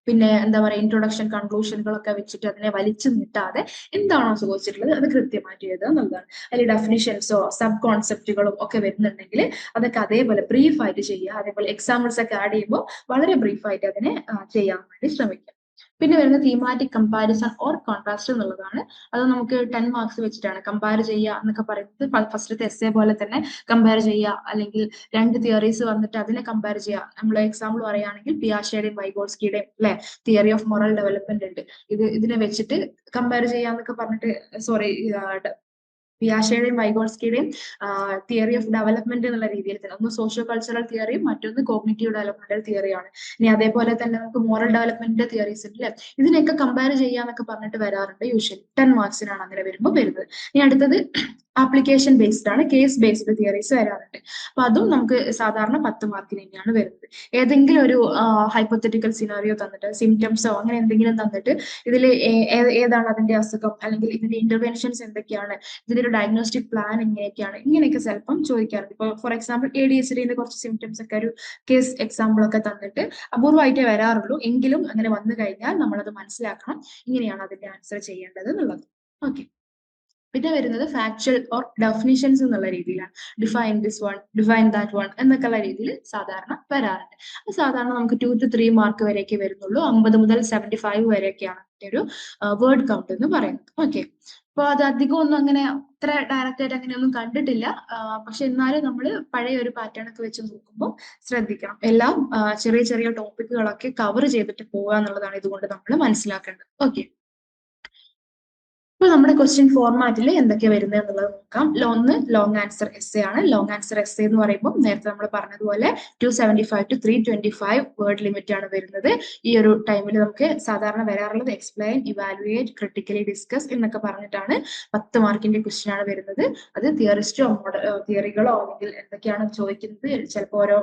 പിന്നെ എന്താ പറയുക, ഇൻട്രൊഡക്ഷൻ, കൺക്ലൂഷനുകളൊക്കെ വെച്ചിട്ട് അതിനെ വലിച്ചു നീട്ടാതെ എന്താണോ ചോദിച്ചിട്ടുള്ളത് അത് കൃത്യമായിട്ട് എഴുതുക എന്നുള്ളതാണ്. അതിൽ ഡെഫിനിഷൻസോ സബ് കോൺസെപ്റ്റുകളും ഒക്കെ വരുന്നുണ്ടെങ്കിൽ അതൊക്കെ അതേപോലെ ബ്രീഫ് ആയിട്ട് ചെയ്യുക. അതേപോലെ എക്സാമ്പിൾസ് ഒക്കെ ആഡ് ചെയ്യുമ്പോൾ വളരെ ബ്രീഫ് ആയിട്ട് അതിനെ ചെയ്യാൻ വേണ്ടി ശ്രമിക്കുക. പിന്നെ വരുന്ന തീമാറ്റിക് കമ്പാരിസൺ ഓർ കോൺട്രാസ്റ്റ് എന്നുള്ളതാണ്. അത് നമുക്ക് 10 മാർക്സ് വെച്ചിട്ടാണ് കമ്പയർ ചെയ്യുക എന്നൊക്കെ പറയുന്നത്. ഫസ്റ്റത്തെ എസ്സേ പോലെ തന്നെ കമ്പയർ ചെയ്യുക, അല്ലെങ്കിൽ 2 തിയറീസ് വന്നിട്ട് അതിനെ കമ്പയർ ചെയ്യുക. നമ്മൾ എക്സാമ്പിൾ പറയുകയാണെങ്കിൽ പിയാഷെയുടെയും വൈഗോട്സ്കിയുടെയും അല്ലെ തിയറി ഓഫ് മൊറൽ ഡെവലപ്മെന്റ് ഉണ്ട്. ഇതിനെ വെച്ചിട്ട് കമ്പയർ ചെയ്യാന്നൊക്കെ പറഞ്ഞിട്ട്, സോറി, പിയാഷെയുടെയും വൈഗോട്സ്കിയുടെയും തിയറി ഓഫ് ഡെവലപ്മെന്റ് എന്നുള്ള രീതിയിൽ തന്നെ, ഒന്ന് സോഷ്യോ കൾച്ചറൽ തിയറിയും മറ്റൊന്ന് കോഗ്നിറ്റീവ് ഡെവലപ്മെന്റൽ തിയറിയാണ്. ഇനി അതേപോലെ തന്നെ നമുക്ക് മോറൽ ഡെവലപ്മെന്റിന്റെ തിയറീസ് ഉണ്ട് അല്ലെ. ഇതിനൊക്കെ കമ്പയർ ചെയ്യാന്നൊക്കെ പറഞ്ഞിട്ട് വരാറുണ്ട്. യൂഷ്വലി 10 മാർക്സിനാണ് അങ്ങനെ വരുമ്പോൾ വരുന്നത്. ഇനി അടുത്തത് ആപ്ലിക്കേഷൻ ബേസ്ഡ് ആണ്, കേസ് ബേസ്ഡ് തിയറീസ് വരാറുണ്ട്. അപ്പൊ അതും നമുക്ക് സാധാരണ 10 മാർക്കിന് തന്നെയാണ് വരുന്നത്. ഏതെങ്കിലും ഒരു ഹൈപ്പോത്തറ്റിക്കൽ സിനാരിയോ തന്നിട്ട്, സിംറ്റംസോ അങ്ങനെ എന്തെങ്കിലും തന്നിട്ട്, ഇതിൽ ഏതാണ് അതിന്റെ അസുഖം, അല്ലെങ്കിൽ ഇതിന്റെ ഇന്റർവെൻഷൻസ് എന്തൊക്കെയാണ്, ഇതിന്റെ ഒരു ഡയഗ്നോസ്റ്റിക് പ്ലാൻ എങ്ങനെയൊക്കെയാണ്, ഇങ്ങനെയൊക്കെ ചിലപ്പം ചോദിക്കാറുണ്ട്. ഇപ്പൊ ഫോർ എക്സാമ്പിൾ ADHDന്റെ കുറച്ച് സിംറ്റംസ് ഒക്കെ ഒരു കേസ് എക്സാമ്പിൾ ഒക്കെ തന്നിട്ട് അപൂർവമായിട്ടേ വരാറുള്ളൂ. എങ്കിലും അങ്ങനെ വന്നു കഴിഞ്ഞാൽ നമ്മളത് മനസ്സിലാക്കണം, ഇങ്ങനെയാണ് അതിന്റെ ആൻസർ ചെയ്യേണ്ടത് എന്നുള്ളത്. ഓക്കെ, പിന്നെ വരുന്നത് ഫാക്ച്വൽ ഓർ ഡെഫിനിഷൻസ് എന്നുള്ള രീതിയിലാണ്. Define this one, define that one എന്നൊക്കെയുള്ള രീതിയിൽ സാധാരണ വരാറുണ്ട്. അത് സാധാരണ നമുക്ക് 2 to 3 മാർക്ക് വരെയൊക്കെ വരുന്നുള്ളൂ. 50 മുതൽ 75 വരെയൊക്കെയാണ് ഒരു വേർഡ് കൗണ്ട് എന്ന് പറയുന്നത്. ഓക്കെ, അപ്പൊ അത് അധികം ഒന്നും അങ്ങനെ അത്ര ഡയറക്റ്റ് ആയിട്ട് അങ്ങനെയൊന്നും കണ്ടിട്ടില്ല. പക്ഷെ എന്നാലും നമ്മൾ പഴയ ഒരു പാറ്റേൺ ഒക്കെ വെച്ച് നോക്കുമ്പോൾ ശ്രദ്ധിക്കണം. എല്ലാം ചെറിയ ചെറിയ ടോപ്പിക്കുകളൊക്കെ കവർ ചെയ്തിട്ട് പോവുക എന്നുള്ളതാണ് ഇതുകൊണ്ട് നമ്മൾ മനസ്സിലാക്കേണ്ടത്. ഓക്കെ, അപ്പോൾ നമ്മുടെ ക്വസ്റ്റ്യൻ ഫോർമാറ്റിൽ എന്തൊക്കെയാണ് വരുന്നത് എന്നുള്ളത് നോക്കാം. ഒന്ന് ലോങ് ആൻസർ എസ്സേ ആണ്. ലോങ് ആൻസർ എസ്സേ എന്ന് പറയുമ്പോൾ നേരത്തെ നമ്മൾ പറഞ്ഞതുപോലെ 275 to 325 വേർഡ് ലിമിറ്റ് ആണ് വരുന്നത്. ഈ ഒരു ടൈമിൽ നമുക്ക് സാധാരണ വരാറുള്ളത് എക്സ്പ്ലെയിൻ, ഇവാലുവേറ്റ്, ക്രിട്ടിക്കലി ഡിസ്കസ് എന്നൊക്കെ പറഞ്ഞിട്ടാണ് 10 മാർക്കിന്റെ ക്വസ്റ്റ്യൻ ആണ് വരുന്നത്. അത് തിയറിസ്റ്റോ തിയറികളോ അല്ലെങ്കിൽ എന്തൊക്കെയാണ് ചോദിക്കുന്നത്, ചിലപ്പോൾ ഓരോ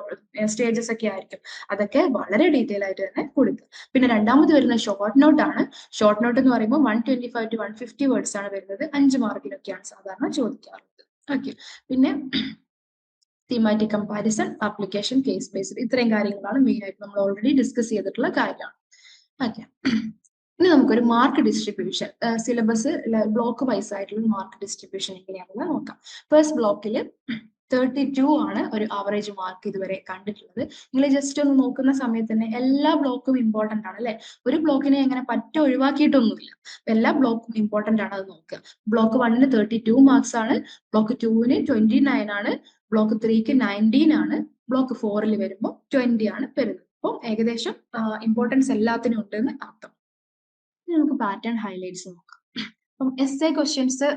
സ്റ്റേജസ് ഒക്കെ ആയിരിക്കും. അതൊക്കെ വളരെ ഡീറ്റെയിൽ ആയിട്ട് തന്നെ കൊടുക്കുക. പിന്നെ രണ്ടാമത് വരുന്ന ഷോർട്ട് നോട്ട് ആണ്. ഷോർട്ട് നോട്ട് എന്ന് പറയുമ്പോൾ 125 to 150 വേർഡ്സ് ആണ് വരുന്നത്. 5 മാർക്കിനൊക്കെയാണ് സാധാരണ ചോദിക്കാറുള്ളത്. ഓക്കെ, പിന്നെ thematic comparison, application, case based, ഇത്രയും കാര്യങ്ങളാണ് മെയിൻ ആയിട്ട് നമ്മൾ ഓൾറെഡി ഡിസ്കസ് ചെയ്തിട്ടുള്ള കാര്യമാണ്. ഓക്കെ, ഇനി നമുക്കൊരു mark distribution, syllabus block wise ആയിട്ടുള്ള മാർക്ക് ഡിസ്ട്രിബ്യൂഷൻ എങ്ങനെയാണെന്ന് നോക്കാം. ഫസ്റ്റ് ബ്ലോക്കിൽ 32 ആണ് ഒരു ആവറേജ് മാർക്ക് ഇതുവരെ കണ്ടിട്ടുള്ളത്. നിങ്ങൾ ജസ്റ്റ് ഒന്ന് നോക്കുന്ന സമയത്ത് തന്നെ എല്ലാ ബ്ലോക്കും ഇമ്പോർട്ടന്റ് ആണ് അല്ലെ. ഒരു ബ്ലോക്കിനെ എങ്ങനെ ഒഴിവാക്കിയിട്ടൊന്നുമില്ല. എല്ലാ ബ്ലോക്കും ഇമ്പോർട്ടന്റ് ആണ്, അത് നോക്കുക. ബ്ലോക്ക് 1ന് 32 മാർക്സ് ആണ്, ബ്ലോക്ക് 2ന് 29 ആണ്, ബ്ലോക്ക് 3ക്ക് 19 ആണ്, ബ്ലോക്ക് 4ൽ വരുമ്പോൾ 20 ആണ് വരുന്നത്. അപ്പോൾ ഏകദേശം ഇമ്പോർട്ടൻസ് എല്ലാത്തിനും ഉണ്ടെന്ന് അർത്ഥം. നമുക്ക് പാറ്റേൺ ഹൈലൈറ്റ്സ് നോക്കാം. അപ്പം എസ്സേ ക്വസ്റ്റ്യൻസ്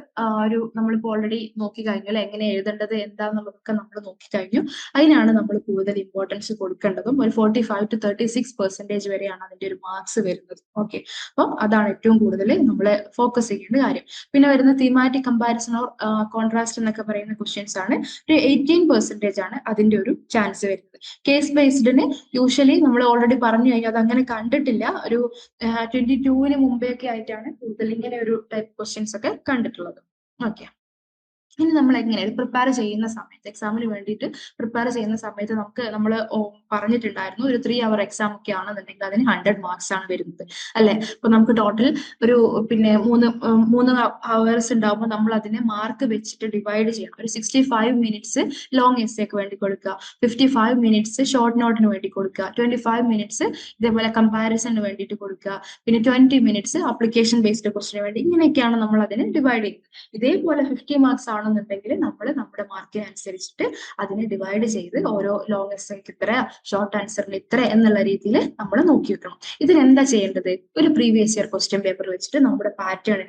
നമ്മളിപ്പോൾ ഓൾറെഡി നോക്കി കഴിഞ്ഞു അല്ലെ. എങ്ങനെ എഴുതേണ്ടത് എന്താന്നുള്ളതൊക്കെ നമ്മൾ നോക്കിക്കഴിഞ്ഞു. അതിനാണ് നമ്മൾ കൂടുതൽ ഇമ്പോർട്ടൻസ് കൊടുക്കേണ്ടതും. ഒരു 45 to 36% വരെയാണ് അതിന്റെ ഒരു മാർക്സ് വരുന്നത്. ഓക്കെ, അപ്പം അതാണ് ഏറ്റവും കൂടുതൽ നമ്മൾ ഫോക്കസ് ചെയ്യേണ്ട കാര്യം. പിന്നെ വരുന്ന തീമാറ്റിക് കമ്പാരിസൺ ഓർ കോൺട്രാസ്റ്റ് എന്നൊക്കെ പറയുന്ന ക്വസ്റ്റ്യൻസ് ആണ്. ഒരു 18% ആണ് അതിന്റെ ഒരു ചാൻസ് വരുന്നത്. കേസ് ബേസ്ഡിന് യൂഷ്വലി നമ്മൾ ഓൾറെഡി പറഞ്ഞു കഴിഞ്ഞാൽ അത് അങ്ങനെ കണ്ടിട്ടില്ല. ഒരു 22ന് മുമ്പേ ഒക്കെ ആയിട്ടാണ് കൂടുതൽ ഇങ്ങനെ ഒരു ടൈപ്പ് ക്വസ്റ്റ്യൻസ് ഒക്കെ കണ്ടിട്ടുള്ളത്. ഓക്കെ, ഇനി നമ്മൾ എങ്ങനെ പ്രിപ്പയർ ചെയ്യുന്ന സമയത്ത്, എക്സാമിന് വേണ്ടിയിട്ട് പ്രിപ്പയർ ചെയ്യുന്ന സമയത്ത് നമ്മൾ പറഞ്ഞിട്ടുണ്ടായിരുന്നു ഒരു 3 hour എക്സാം ഒക്കെ ആണെന്നുണ്ടെങ്കിൽ അതിന് 100 മാർക്സ് ആണ് വരുന്നത് അല്ലെ. അപ്പൊ നമുക്ക് ടോട്ടൽ ഒരു പിന്നെ 3 hours ഉണ്ടാവുമ്പോൾ നമ്മൾ അതിനെ മാർക്ക് വെച്ചിട്ട് ഡിവൈഡ് ചെയ്യണം. ഒരു 65 minutes ലോങ് എസ്സേക്ക് വേണ്ടി കൊടുക്കുക, 55 minutes ഷോർട്ട് നോട്ടിന് വേണ്ടി കൊടുക്കുക, 25 minutes ഇതേപോലെ കമ്പാരിസണിന് വേണ്ടിയിട്ട് കൊടുക്കുക, പിന്നെ 20 minutes ആപ്ലിക്കേഷൻ ബേസ്ഡ് ക്വസ്റ്റിന് വേണ്ടി. ഇങ്ങനെയൊക്കെയാണ് നമ്മൾ അതിനെ ഡിവൈഡ് ചെയ്യുന്നത്. ഇതേപോലെ 50 മാർക്സ് ആണെന്നുണ്ടെങ്കിൽ നമ്മൾ നമ്മുടെ മാർക്കിന് അനുസരിച്ചിട്ട് അതിനെ ഡിവൈഡ് ചെയ്ത് ഓരോ ലോങ് എസ്സേക്ക് ഇത്ര, ഷോർട്ട് ആൻസറിന് ഇത്ര എന്നുള്ള രീതിയിൽ നമ്മൾ നോക്കി വെക്കണം. ഇതിനെന്താ ചെയ്യേണ്ടത്? ഒരു പ്രീവിയസ് ഇയർ ക്വസ്റ്റ്യൻ പേപ്പർ വെച്ചിട്ട് നമ്മുടെ പാറ്റേൺ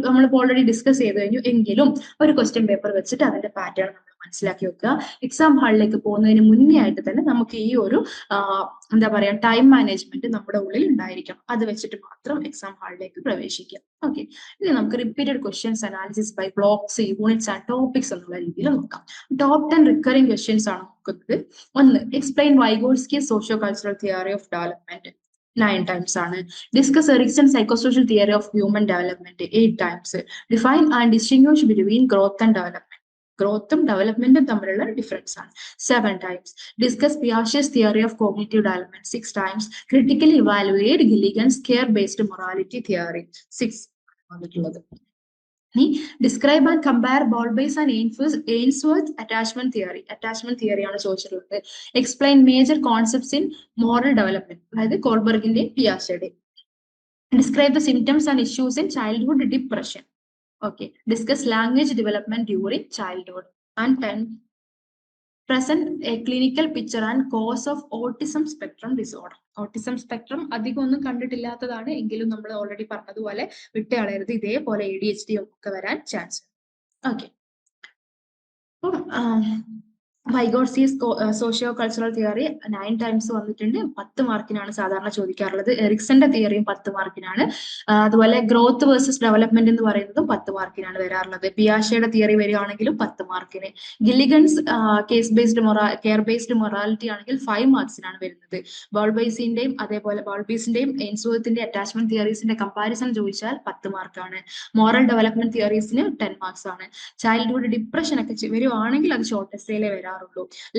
നമ്മളിപ്പോൾ ഓൾറെഡി ഡിസ്കസ് ചെയ്ത് കഴിഞ്ഞു. എങ്കിലും ഒരു ക്വസ്റ്റ്യൻ പേപ്പർ വെച്ചിട്ട് അതിന്റെ പാറ്റേൺ നമ്മൾ മനസ്സിലാക്കി വെക്കുക. എക്സാം ഹാളിലേക്ക് പോകുന്നതിന് മുന്നേ ആയിട്ട് തന്നെ നമുക്ക് ഈ ഒരു എന്താ പറയാ ടൈം മാനേജ്മെന്റ് നമ്മുടെ ഉള്ളിൽ ഉണ്ടായിരിക്കണം. അത് വെച്ചിട്ട് മാത്രം എക്സാം ഹാളിലേക്ക് പ്രവേശിക്കാം. ഓക്കെ, ഇനി നമുക്ക് repeated questions analysis by blocks, units and topics എന്നുള്ള രീതിയിൽ നോക്കാം. ടോപ്പ് 10 റിക്കറിംഗ് ക്വസ്റ്റ്യൻസ് ആണ് നോക്കുന്നത്. ഒന്ന്, explain Vygotsky socio cultural theory of development, 9 times ആണ്. Discuss Erikson psychosocial theory of human development, 8 times. Define and distinguish between growth and development, ഗ്രോത്തും ഡെവലപ്മെന്റും തമ്മിലുള്ള ഡിഫറൻസ് ആണ്, 7 times. Discuss Piaget's theory of cognitive development, 6 times. Critically evaluate Gilligan's care based morality theory, 6 വന്നിട്ടുള്ളത്. ഇനി describe and compare Bowlby's and Ainsworth attachment theory ആണ് ചോദിച്ചിട്ടുള്ളത്. Explain major concepts in moral development, അതായത് കോൾബർഗിന്റെ പിയാഷയുടെ. Describe the symptoms and issues in childhood depression. Okay, discuss language development during childhood. And 10, present a clinical picture and cause of autism spectrum disorder. Autism spectrum അധികം ഒന്നും കണ്ടിട്ടില്ലാത്തതാണ്, എങ്കിലും നമ്മൾ already പറഞ്ഞതുപോലെ വിട്ടുകളയരുത്. ഇതേപോലെ ADHD ഒക്കെ വരാൻ chance. Okay, Vygotsky's socio cultural theory 9 times വന്നിട്ടുണ്ട്. 10 മാർക്കിനാണ് സാധാരണ ചോദിക്കാറുള്ളത്. എറിക്സന്റെ തിയറിയും 10 മാർക്കിനാണ്. അതുപോലെ ഗ്രോത്ത് വേഴ്സസ് ഡെവലപ്മെന്റ് എന്ന് പറയുന്നതും 10 മാർക്കിനാണ് വരാറുള്ളത്. പിയാഷയുടെ തിയറി വരികയാണെങ്കിലും 10 മാർക്കിന്. ഗില്ലിഗൻസ് കെയർ ബേസ്ഡ് മൊറാലിറ്റി ആണെങ്കിൽ 5 മാർക്സിനാണ് വരുന്നത്. ബോൾബേസിന്റെയും അതേപോലെ ബോൾബീസിന്റെയും എയിൻസ്വർത്തിന്റെ അറ്റാച്ച്മെന്റ് തിയറീസിന്റെ കമ്പാരിസൺ ചോദിച്ചാൽ 10 മാർക്കാണ്. മോറൽ ഡെവലപ്മെന്റ് തിയറീസിന് 10 മാർക്സ് ആണ്. ചൈൽഡ്ഹുഡ് ഡിപ്രഷൻ ഒക്കെ വരുവാണെങ്കിൽ അത് ഷോർട്ട് എസ്സേയിലെ വരാറുള്ളൂ.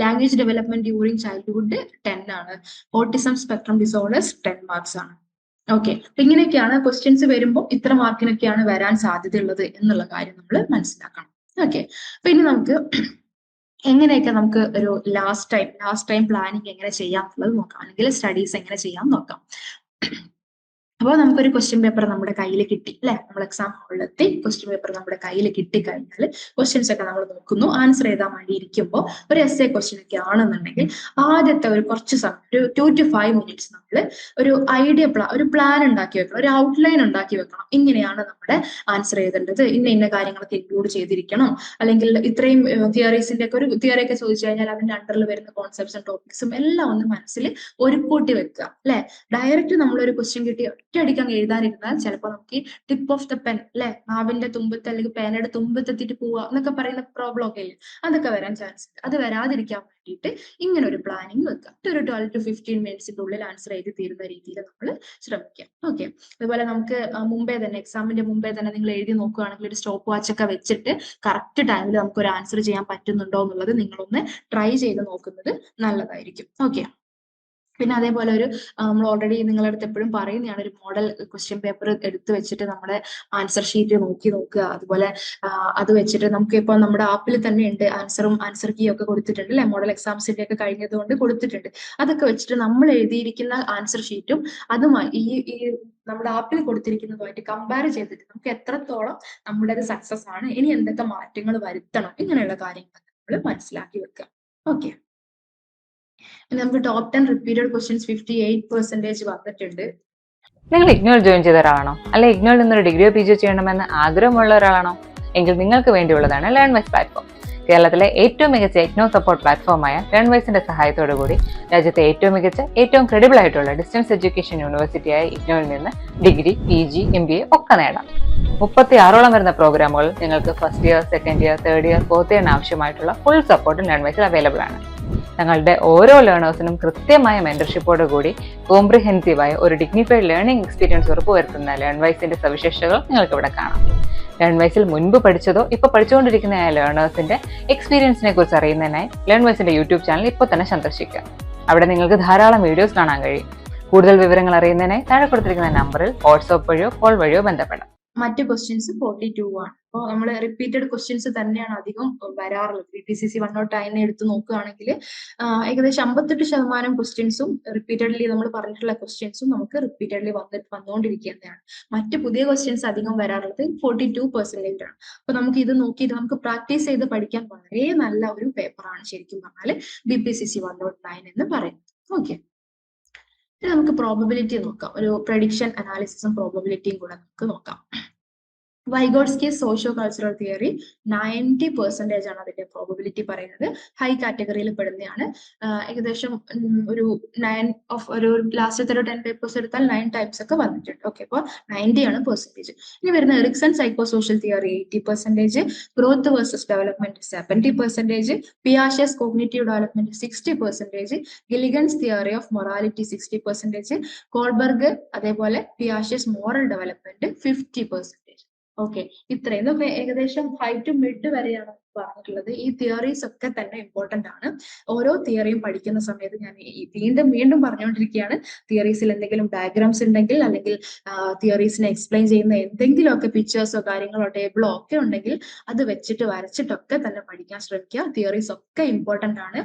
ലാംഗ്വേജ് ഡെവലപ്മെന്റ് ഡ്യൂറിങ് ചൈൽഡ്ഹുഡ് 10 ആണ്. ഓട്ടിസം സ്പെക്ട്രം ഡിസോർഡേഴ്സ് 10 മാർക്സ് ആണ്. ഓക്കെ, ഇങ്ങനെയൊക്കെയാണ് ക്വസ്റ്റ്യൻസ് വരുമ്പോൾ ഇത്ര മാർക്കിനൊക്കെയാണ് വരാൻ സാധ്യതയുള്ളത് എന്നുള്ള കാര്യം നമ്മൾ മനസ്സിലാക്കണം. ഓക്കെ, അപ്പൊ ഇനി നമുക്ക് എങ്ങനെയൊക്കെ നമുക്ക് ഒരു ലാസ്റ്റ് ടൈം പ്ലാനിങ് എങ്ങനെ ചെയ്യാം എന്നുള്ളത് നോക്കാം, അല്ലെങ്കിൽ സ്റ്റഡീസ് എങ്ങനെ ചെയ്യാം നോക്കാം. അപ്പോൾ നമുക്കൊരു ക്വസ്റ്റ്യൻ പേപ്പർ നമ്മുടെ കയ്യിൽ കിട്ടി അല്ലെ, നമ്മൾ എക്സാം ഹാളിലെത്തി ക്വസ്റ്റ്യൻ പേപ്പർ നമ്മുടെ കയ്യിൽ കിട്ടിക്കഴിഞ്ഞാൽ ക്വസ്റ്റ്യൻസ് ഒക്കെ നമ്മൾ നോക്കുന്നു, ആൻസർ എഴുതാൻ വേണ്ടി ഇരിക്കുമ്പോൾ ഒരു essay ക്വസ്റ്റ്യൻ ഒക്കെ ആണെന്നുണ്ടെങ്കിൽ ആദ്യത്തെ ഒരു കുറച്ച് സമയം, ഒരു 2 to 5 minutes നമ്മൾ ഒരു ഒരു പ്ലാൻ ഉണ്ടാക്കി വെക്കണം, ഒരു ഔട്ട്ലൈൻ ഉണ്ടാക്കി വെക്കണം. ഇങ്ങനെയാണ് നമ്മുടെ ആൻസർ എഴുതേണ്ടത്, ഇന്ന കാര്യങ്ങളൊക്കെ ഇൻക്ലൂഡ് ചെയ്തിരിക്കണം, അല്ലെങ്കിൽ ഇത്രയും തിയറീസിന്റെ ഒക്കെ ഒരു തിയറി ഒക്കെ ചോദിച്ചു കഴിഞ്ഞാൽ അതിന്റെ അണ്ടറിൽ വരുന്ന കോൺസെപ്റ്റ്സും ടോപ്പിക്സും എല്ലാം ഒന്ന് മനസ്സിൽ ഒരു കൂട്ടി വെക്കുക അല്ലെ. ഡയറക്റ്റ് നമ്മളൊരു ക്വസ്റ്റ്യൻ കിട്ടി ഒറ്റയടിക്കാൻ എഴുതാനിരുന്നാൽ ചിലപ്പോൾ നമുക്ക് ടിപ്പ് ഓഫ് ദ പെൻ അല്ലെ, നാവിന്റെ തുമ്പത്ത് അല്ലെങ്കിൽ പേനയുടെ തുമ്പത്തെത്തിയിട്ട് പോവുക എന്നൊക്കെ പറയുന്ന പ്രോബ്ലം ഒക്കെ ഇല്ലേ, അതൊക്കെ വരാൻ ചാൻസ് ഉണ്ട്. അത് വരാതിരിക്കാൻ വേണ്ടിയിട്ട് ഇങ്ങനെ ഒരു പ്ലാനിങ് വെക്കുക. ഒരു 12 to 15 മിനിറ്റ്സിന്റെ ഉള്ളിൽ ആൻസർ എഴുതി തീരുന്ന രീതിയിൽ നമ്മൾ ശ്രമിക്കാം. ഓക്കെ, അതുപോലെ നമുക്ക് മുമ്പേ തന്നെ എക്സാമിന്റെ മുമ്പേ തന്നെ നിങ്ങൾ എഴുതി നോക്കുകയാണെങ്കിൽ ഒരു സ്റ്റോപ്പ് വാച്ച് ഒക്കെ വെച്ചിട്ട് കറക്റ്റ് ടൈമിൽ നമുക്ക് ഒരു ആൻസർ ചെയ്യാൻ പറ്റുന്നുണ്ടോ എന്നുള്ളത് നിങ്ങളൊന്ന് ട്രൈ ചെയ്ത് നോക്കുന്നത് നല്ലതായിരിക്കും. ഓക്കെ, പിന്നെ അതേപോലെ ഒരു നമ്മൾ ഓൾറെഡി നിങ്ങളുടെ അടുത്ത് എപ്പോഴും പറയുന്നതാണ്, ഒരു മോഡൽ ക്വസ്റ്റ്യൻ പേപ്പർ എടുത്ത് വെച്ചിട്ട് നമ്മുടെ ആൻസർ ഷീറ്റ് നോക്കുക. അതുപോലെ അത് വെച്ചിട്ട് നമുക്ക് ഇപ്പോൾ നമ്മുടെ ആപ്പിൽ തന്നെ ഉണ്ട്, ആൻസർ കീ ഒക്കെ കൊടുത്തിട്ടുണ്ട് അല്ലെ, മോഡൽ എക്സാംസിന്റെ ഒക്കെ കഴിഞ്ഞത് കൊണ്ട് കൊടുത്തിട്ടുണ്ട്. അതൊക്കെ വെച്ചിട്ട് നമ്മൾ എഴുതിയിരിക്കുന്ന ആൻസർ ഷീറ്റും അതുമായി ഈ നമ്മുടെ ആപ്പിൽ കൊടുത്തിരിക്കുന്നതുമായിട്ട് കമ്പയർ ചെയ്തിട്ട് നമുക്ക് എത്രത്തോളം നമ്മുടേത് സക്സസ് ആണ്, ഇനി എന്തൊക്കെ മാറ്റങ്ങൾ വരുത്തണം, ഇങ്ങനെയുള്ള കാര്യങ്ങൾ നമ്മൾ മനസ്സിലാക്കി വെക്കുക. ഓക്കെ, നമുക്ക് ടോപ്പ് 10 റിപ്പീറ്റഡ് ക്വസ്റ്റ്യൻസ് 58% വന്നിട്ടുണ്ട്. നിങ്ങൾ ഇഗ്നോയിൽ ജോയിൻ ചെയ്ത ഒരാളാണോ, അല്ലെ ഇഗ്നോയിൽ നിന്നൊരു ഡിഗ്രിയോ പിജിയോ ചെയ്യണമെന്ന് ആഗ്രഹമുള്ള ഒരാളാണോ എങ്കിൽ നിങ്ങൾക്ക് വേണ്ടിയുള്ളതാണ് ലേൺവൈസ് പ്ലാറ്റ്ഫോം. കേരളത്തിലെ ഏറ്റവും മികച്ച ഇഗ്നോ സപ്പോർട്ട് പ്ലാറ്റ്ഫോമായ ലേൺവൈസിന്റെ സഹായത്തോടുകൂടി രാജ്യത്തെ ഏറ്റവും മികച്ച ഏറ്റവും ക്രെഡിബിൾ ആയിട്ടുള്ള ഡിസ്റ്റൻസ് എഡ്യൂക്കേഷൻ യൂണിവേഴ്സിറ്റിയായ ഇഗ്നോയിൽ നിന്ന് ഡിഗ്രി, PG, MBA ഒക്കെ നേടാം. 36ഓളം വരുന്ന പ്രോഗ്രാമുകൾ നിങ്ങൾക്ക് first year, second year, third year, fourth ഇയറിന് ആവശ്യമായിട്ടുള്ള ഫുൾ സപ്പോർട്ടും ലേൺവൈസിൽ അവൈലബിൾ ആണ്. ഞങ്ങളുടെ ഓരോ ലേണേഴ്സിനും കൃത്യമായ മെന്റർഷിപ്പോട് കൂടി കോംപ്രിഹെൻസീവായ ഒരു ഡിഗ്നിഫൈഡ് ലേണിംഗ് എക്സ്പീരിയൻസ് ഉറപ്പുവരുത്തുന്ന ലേൺവൈസിന്റെ സവിശേഷതകൾ നിങ്ങൾക്ക് ഇവിടെ കാണാം. ലേൺവൈസിൽ മുൻപ് പഠിച്ചതോ ഇപ്പോൾ പഠിച്ചുകൊണ്ടിരിക്കുന്ന ലേണേഴ്സിന്റെ എക്സ്പീരിയൻസിനെ കുറിച്ച് അറിയുന്നതിനായി ലേൺവൈസിന്റെ യൂട്യൂബ് ചാനൽ ഇപ്പോൾ തന്നെ സന്ദർശിക്കുക. അവിടെ നിങ്ങൾക്ക് ധാരാളം വീഡിയോസ് കാണാൻ കഴിയും. കൂടുതൽ വിവരങ്ങൾ അറിയുന്നതിനായി താഴെ കൊടുത്തിരിക്കുന്ന നമ്പറിൽ വാട്സ്ആപ്പ് വഴിയോ കോൾ വഴിയോ ബന്ധപ്പെടാം. മറ്റ് ക്വസ്റ്റ്യൻസ് 42 ആണ്. അപ്പോൾ നമ്മൾ റിപ്പീറ്റഡ് ക്വസ്റ്റ്യൻസ് തന്നെയാണ് അധികം വരാറുള്ളത്. BPCC 109 എടുത്ത് നോക്കുകയാണെങ്കിൽ ഏകദേശം 58% ക്വസ്റ്റ്യൻസും റിപ്പീറ്റഡ്ലി നമ്മൾ പറഞ്ഞിട്ടുള്ള ക്വസ്റ്റ്യൻസും നമുക്ക് റിപ്പീറ്റഡ്ലി വന്നുകൊണ്ടിരിക്കുന്നതാണ്. മറ്റ് പുതിയ ക്വസ്റ്റ്യൻസ് അധികം വരാറുള്ളത് 42% ആണ്. അപ്പൊ നമുക്ക് ഇത് നോക്കിയിട്ട് നമുക്ക് പ്രാക്ടീസ് ചെയ്ത് പഠിക്കാൻ വളരെ നല്ല ഒരു പേപ്പറാണ് ശരിക്കും പറഞ്ഞാൽ BPCC 109 എന്ന് പറയുന്നത്. ഓക്കെ, നമുക്ക് പ്രോബബിലിറ്റി നോക്കാം. ഒരു പ്രഡിക്ഷൻ അനാലിസിസും പ്രോബബിലിറ്റിയും കൂടെ നമുക്ക് നോക്കാം. വൈഗോട്സ്കിസ് സോഷ്യോ കൾച്ചറൽ തിയറി 90% ആണ് അതിന്റെ പ്രോബബിലിറ്റി പറയുന്നത്. ഹൈ കാറ്റഗറിയിൽ പെടുന്നതാണ്. ഏകദേശം ഒരു 9 ഓഫ് ഒരു ലാസ്റ്റത്തെ ഒരു 10 പേപ്പേഴ്സ് എടുത്താൽ 9 ടൈപ്സ് ഒക്കെ വന്നിട്ടുണ്ട്. ഓക്കെ, അപ്പോൾ 90 ആണ് പെർസെന്റേജ്. ഇനി വരുന്ന Erikson psycho social theory 80%, growth versus development 70%, Piaget's cognitive development 60%, Gilligan's theory of morality 60%, Kohlberg അതേപോലെ പിയാഷെസ് മോറൽ ഡെവലപ്മെന്റ് 50%. ഓക്കെ, ഇതൊക്കെ ഏകദേശം ഹൈ ടു മിഡ് വരെയാണ് പറഞ്ഞിട്ടുള്ളത്. ഈ തിയറീസ് ഒക്കെ തന്നെ ഇമ്പോർട്ടന്റ് ആണ്. ഓരോ തിയറിയും പഠിക്കുന്ന സമയത്ത് ഞാൻ വീണ്ടും പറഞ്ഞുകൊണ്ടിരിക്കുകയാണ്, തിയറീസിൽ എന്തെങ്കിലും ഡയഗ്രാംസ് ഉണ്ടെങ്കിൽ അല്ലെങ്കിൽ തിയറീസിനെ എക്സ്പ്ലെയിൻ ചെയ്യുന്ന എന്തെങ്കിലുമൊക്കെ പിക്ചേഴ്സോ കാര്യങ്ങളോ ടേബിളോ ഒക്കെ ഉണ്ടെങ്കിൽ അത് വെച്ചിട്ട് വരച്ചിട്ടൊക്കെ തന്നെ പഠിക്കാൻ ശ്രമിക്കുക. തിയറീസ് ഒക്കെ ഇമ്പോർട്ടന്റ് ആണ്.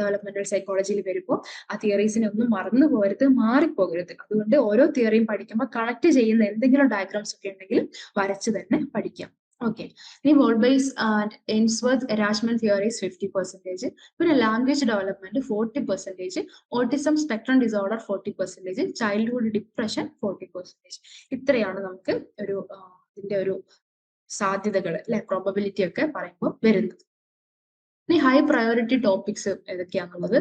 ഡെവലപ്മെന്റൽ സൈക്കോളജിയിൽ വരുമ്പോൾ ആ തിയറീസിനെ ഒന്നും മറന്നു പോകരുത്, മാറിപ്പോകരുത്. അതുകൊണ്ട് ഓരോ തിയറിയും പഠിക്കുമ്പോൾ കണക്ട് ചെയ്യുന്ന എന്തെങ്കിലും ഡയഗ്രാംസ് ഒക്കെ ഉണ്ടെങ്കിൽ വരച്ച് തന്നെ പഠിക്കാം. ഓക്കെ, ഇനി വോൾബേസ് ആൻഡ് എയിംസ്വർത്ത് എരാസ്മൻ തിയറീസ് 50%, പിന്നെ language development 40%, autism spectrum disorder 40%, childhood depression 40%. ഇത്രയാണ് നമുക്ക് ഇതിന്റെ ഒരു സാധ്യതകൾ അല്ലെ, പ്രോബബിലിറ്റി ഒക്കെ പറയുമ്പോൾ വരുന്നത്. ഇനി ഹൈ പ്രയോറിറ്റി ടോപ്പിക്സ് ഏതൊക്കെയാണെന്നുള്ളത്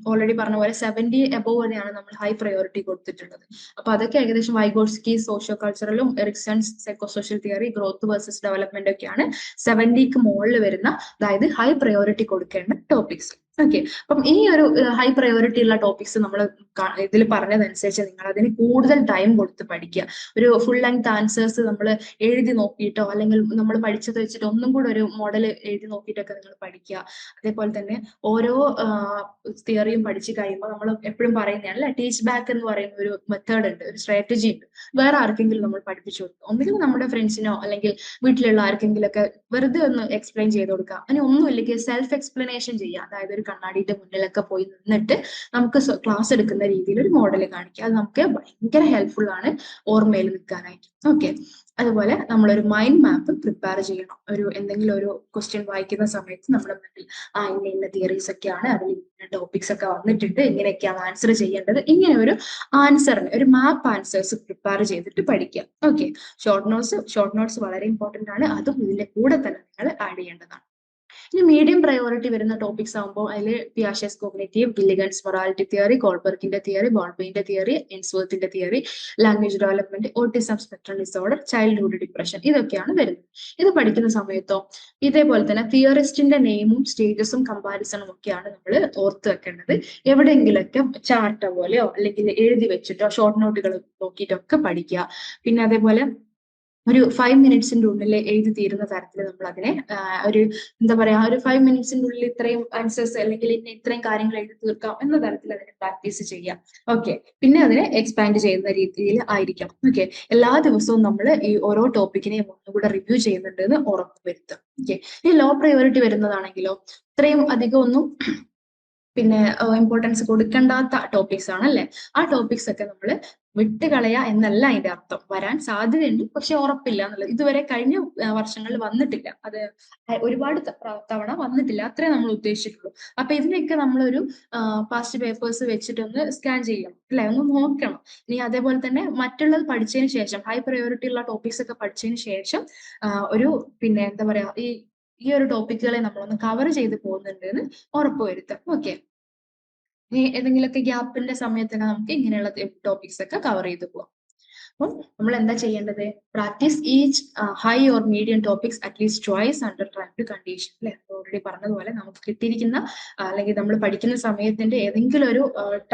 ഓൾറെഡി പറഞ്ഞ പോലെ 70 എബോവ് വരെയാണ് നമ്മൾ ഹൈ പ്രയോറിറ്റി കൊടുത്തിട്ടുള്ളത്. അപ്പൊ അതൊക്കെ ഏകദേശം വൈഗോട്സ്കി സോഷ്യോ കൾച്ചറലും Erikson's psycho social theory growth versus development ഒക്കെയാണ് 70ക്ക് മുകളിൽ വരുന്ന, അതായത് ഹൈ പ്രയോറിറ്റി കൊടുക്കേണ്ട ടോപ്പിക്സ്. ഓക്കെ, അപ്പം ഈ ഒരു ഹൈ പ്രയോറിറ്റി ഉള്ള ടോപ്പിക്സ് നമ്മൾ ഇതിൽ പറഞ്ഞതനുസരിച്ച് നിങ്ങൾ അതിന് കൂടുതൽ ടൈം കൊടുത്ത് പഠിക്കുക. ഒരു ഫുൾ ലെങ്ത് ആൻസേഴ്സ് നമ്മൾ എഴുതി നോക്കിയിട്ടോ അല്ലെങ്കിൽ നമ്മൾ പഠിച്ചത് വെച്ചിട്ട് ഒന്നും കൂടെ ഒരു മോഡൽ എഴുതി നോക്കിയിട്ടൊക്കെ നിങ്ങൾ പഠിക്കുക. അതേപോലെ തന്നെ ഓരോ തിയറിയും പഠിച്ചു കഴിയുമ്പോൾ നമ്മൾ എപ്പോഴും പറയുന്നതാണ് അല്ലെ, ടീച്ച് ബാക്ക് എന്ന് പറയുന്ന ഒരു മെത്തേഡ് ഉണ്ട്, ഒരു സ്ട്രാറ്റജി ഉണ്ട്. വേറെ ആർക്കെങ്കിലും നമ്മൾ പഠിപ്പിച്ചു കൊടുക്കുക, ഒന്നുകിൽ നമ്മുടെ ഫ്രണ്ട്സിനോ അല്ലെങ്കിൽ വീട്ടിലുള്ള ആർക്കെങ്കിലും ഒക്കെ വെറുതെ ഒന്ന് എക്സ്പ്ലെയിൻ ചെയ്ത് കൊടുക്കുക. അതിന് ഒന്നുമില്ലെങ്കിൽ സെൽഫ് എക്സ്പ്ലനേഷൻ ചെയ്യുക. അതായത് ഒരു ഒരു കണ്ണാടിയുടെ മുന്നിലൊക്കെ പോയി നിന്നിട്ട് നമുക്ക് ക്ലാസ് എടുക്കുന്ന രീതിയിൽ ഒരു മോഡൽ കാണിക്കുക. അത് നമുക്ക് ഭയങ്കര ഹെൽപ്ഫുൾ ആണ് ഓർമ്മയിൽ നിൽക്കാനായിട്ട്. ഓക്കെ, അതുപോലെ നമ്മളൊരു മൈൻഡ് മാപ്പ് പ്രിപ്പയർ ചെയ്യണം. എന്തെങ്കിലും ഒരു ക്വസ്റ്റ്യൻ വായിക്കുന്ന സമയത്ത് നമ്മുടെ മുന്നിൽ ഇന്ന തിയറീസ് ഒക്കെയാണ്, അതിൽ ടോപ്പിക്സ് ഒക്കെ വന്നിട്ടുണ്ട്, ഇങ്ങനെയൊക്കെയാണ് ആൻസർ ചെയ്യേണ്ടത്. ഇങ്ങനെ ഒരു ആൻസറിന് ഒരു മാപ്പ് ആൻസേഴ്സ് പ്രിപ്പയർ ചെയ്തിട്ട് പഠിക്കുക. ഓക്കെ, ഷോർട്ട് നോട്ട്സ് വളരെ ഇമ്പോർട്ടന്റ് ആണ്. അതും ഇതിന്റെ കൂടെ തന്നെ നിങ്ങൾ ആഡ് ചെയ്യേണ്ടതാണ്. ഇനി മീഡിയം പ്രയോറിറ്റി വരുന്ന ടോപ്പിക്സ് ആകുമ്പോൾ അതിൽ Piaget's cognitive, Gilligan's morality theory, കോൾബർഗിന്റെ തിയറി, ബോൾബെയിന്റെ തിയറി, എൻസ്വർത്തിന്റെ theory, language development, autism spectrum disorder, childhood depression, ഇതൊക്കെയാണ് വരുന്നത്. ഇത് പഠിക്കുന്ന സമയത്തോ ഇതേപോലെ തന്നെ തിയറിസ്റ്റിന്റെ നെയിമും സ്റ്റേജസും കമ്പാരിസണും ഒക്കെയാണ് നമ്മൾ ഓർത്ത് വെക്കേണ്ടത്. എവിടെയെങ്കിലൊക്കെ ചാർട്ട് പോലെയോ അല്ലെങ്കിൽ എഴുതി വെച്ചിട്ടോ ഷോർട്ട് നോട്ടുകൾ നോക്കിയിട്ടൊക്കെ പഠിക്കുക. പിന്നെ അതേപോലെ ഒരു 5 മിനിറ്റ്സിന്റെ ഉള്ളിൽ എഴുതി തീരുന്ന തരത്തിൽ നമ്മൾ അതിനെ ഒരു ഒരു 5 മിനിറ്റ്സിന്റെ ഉള്ളിൽ ഇത്രയും ആൻസേഴ്സ് അല്ലെങ്കിൽ ഇത്രയും കാര്യങ്ങൾ എഴുതി തീർക്കാം എന്ന തരത്തിൽ അതിനെ പ്രാക്ടീസ് ചെയ്യാം. ഓക്കെ, പിന്നെ അതിനെ എക്സ്പാൻഡ് ചെയ്യുന്ന രീതിയിൽ ആയിരിക്കാം. ഓക്കെ, എല്ലാ ദിവസവും നമ്മൾ ഈ ഓരോ ടോപ്പിക്കിനെയും ഒന്നുകൂടെ റിവ്യൂ ചെയ്യുന്നുണ്ട് എന്ന് ഉറപ്പുവരുത്തുക. ഓക്കെ, ഈ ലോ പ്രയോറിറ്റി വരുന്നതാണെങ്കിലോ ഇത്രയും അധികം ഒന്നും പിന്നെ ഇമ്പോർട്ടൻസ് കൊടുക്കേണ്ടാത്ത ടോപ്പിക്സ് ആണ് അല്ലെ. ആ ടോപ്പിക്സ് ഒക്കെ നമ്മൾ വിട്ടുകളയുക എന്നല്ല അതിന്റെ അർത്ഥം. വരാൻ സാധ്യതയുണ്ട്, പക്ഷെ ഉറപ്പില്ല എന്നുള്ളത്. ഇതുവരെ കഴിഞ്ഞ വർഷങ്ങളിൽ വന്നിട്ടില്ല, അത് ഒരുപാട് തവണ വന്നിട്ടില്ല, അത്രേ നമ്മൾ ഉദ്ദേശിച്ചിട്ടുള്ളൂ. അപ്പൊ ഇതിനൊക്കെ നമ്മളൊരു പാസ്റ്റ് പേപ്പേഴ്സ് വെച്ചിട്ടൊന്ന് സ്കാൻ ചെയ്യണം അല്ലെ, ഒന്ന് നോക്കണം. ഇനി അതേപോലെ തന്നെ മറ്റുള്ളത് പഠിച്ചതിന് ശേഷം ഹൈ പ്രയോറിറ്റി ഉള്ള ടോപ്പിക്സ് ഒക്കെ പഠിച്ചതിന് ശേഷം ഒരു ഈ ഒരു ടോപ്പിക്കുകളെ നമ്മളൊന്ന് കവർ ചെയ്ത് പോകുന്നുണ്ട് എന്ന് ഉറപ്പുവരുത്താം. ഓക്കെ, ഇനി ഏതെങ്കിലുമൊക്കെ ഗ്യാപ്പിന്റെ സമയത്തിന് നമുക്ക് ഇങ്ങനെയുള്ള ടോപ്പിക്സ് ഒക്കെ കവർ ചെയ്ത് പോവാം. അപ്പം നമ്മൾ എന്താ ചെയ്യേണ്ടത്? Practice each high or medium topics at least twice under timed condition അല്ലെ. ഓൾറെഡി പറഞ്ഞതുപോലെ നമുക്ക് കിട്ടിയിരിക്കുന്ന അല്ലെങ്കിൽ നമ്മൾ പഠിക്കുന്ന സമയത്തിന്റെ ഏതെങ്കിലും ഒരു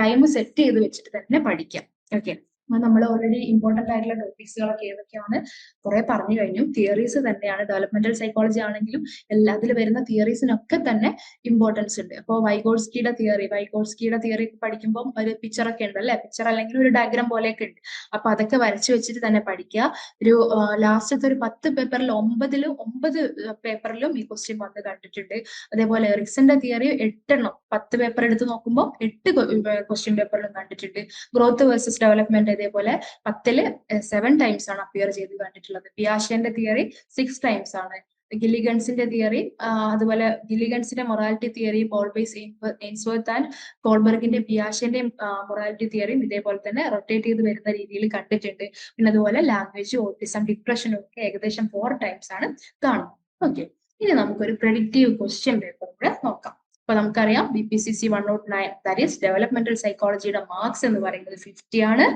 ടൈം സെറ്റ് ചെയ്ത് വെച്ചിട്ട് തന്നെ പഠിക്കാം. ഓക്കെ, നമ്മൾ ഓൾറെഡി ഇമ്പോർട്ടന്റ് ആയിട്ടുള്ള ടോപ്പിക്സുകളൊക്കെ ഏതൊക്കെയാണ് കുറെ പറഞ്ഞു കഴിഞ്ഞു. തിയറീസ് തന്നെയാണ്, ഡെവലപ്മെന്റൽ സൈക്കോളജി ആണെങ്കിലും എല്ലാത്തിലും വരുന്ന തിയറീസിനൊക്കെ തന്നെ ഇമ്പോർട്ടൻസ് ഉണ്ട്. അപ്പോൾ വൈഗോട്സ്കിയുടെ തിയറി പഠിക്കുമ്പോൾ ഒരു പിക്ചറൊക്കെ ഉണ്ട് അല്ലെ, പിക്ചർ അല്ലെങ്കിൽ ഒരു ഡയഗ്രാം പോലെയൊക്കെ ഉണ്ട്. അപ്പൊ അതൊക്കെ വരച്ചു വെച്ചിട്ട് തന്നെ പഠിക്കുക. ഒരു ലാസ്റ്റത്തെ ഒരു 10 പേപ്പറിൽ 9 പേപ്പറിലും ഈ ക്വസ്റ്റ്യൻ വന്ന് കണ്ടിട്ടുണ്ട്. അതേപോലെ എറിക്സന്റെ തിയറി 8 എണ്ണം 10 പേപ്പർ എടുത്ത് നോക്കുമ്പോൾ 8 ക്വസ്റ്റ്യൻ പേപ്പറിലും കണ്ടിട്ടുണ്ട്. ഗ്രോത്ത് വേഴ്സസ് ഡെവലപ്മെന്റ് ഇതേപോലെ 10ൽ 7 ടൈംസ് ആണ് അപ്പിയർ ചെയ്ത് കണ്ടിട്ടുള്ളത്. പിയാഷെന്റെ തിയറി 6 ടൈംസ് ആണ്. ഗില്ലിഗൻസിന്റെ തിയറി, അതുപോലെ ഗില്ലിഗൻസിന്റെ മൊറാലിറ്റി തിയറി, ബോൾബെയ്സ്, എയിൻസ്വർത്ത് ആൻഡ് കോൾബർഗിന്റെ പിയാഷെന്റെയും മൊറാലിറ്റി തിയറിയും ഇതേപോലെ തന്നെ റൊട്ടേറ്റ് ചെയ്ത് വരുന്ന രീതിയിൽ കണ്ടിട്ടുണ്ട്. പിന്നെ അതുപോലെ ലാംഗ്വേജ്, ഓട്ടിസം, ഡിപ്രഷനും ഒക്കെ ഏകദേശം 4 ടൈംസ് ആണ് കാണുന്നത്. ഓക്കെ, ഇനി നമുക്കൊരു പ്രെഡിക്റ്റീവ് ക്വസ്റ്റ്യൻ പേപ്പർ കൂടെ നോക്കാം. അപ്പൊ നമുക്കറിയാം BPCC 109 ദാറ്റ് ഈസ് ഡെവലപ്മെന്റൽ സൈക്കോളജിയുടെ മാർക്സ് എന്ന് പറയുന്നത് 50 ആണ്.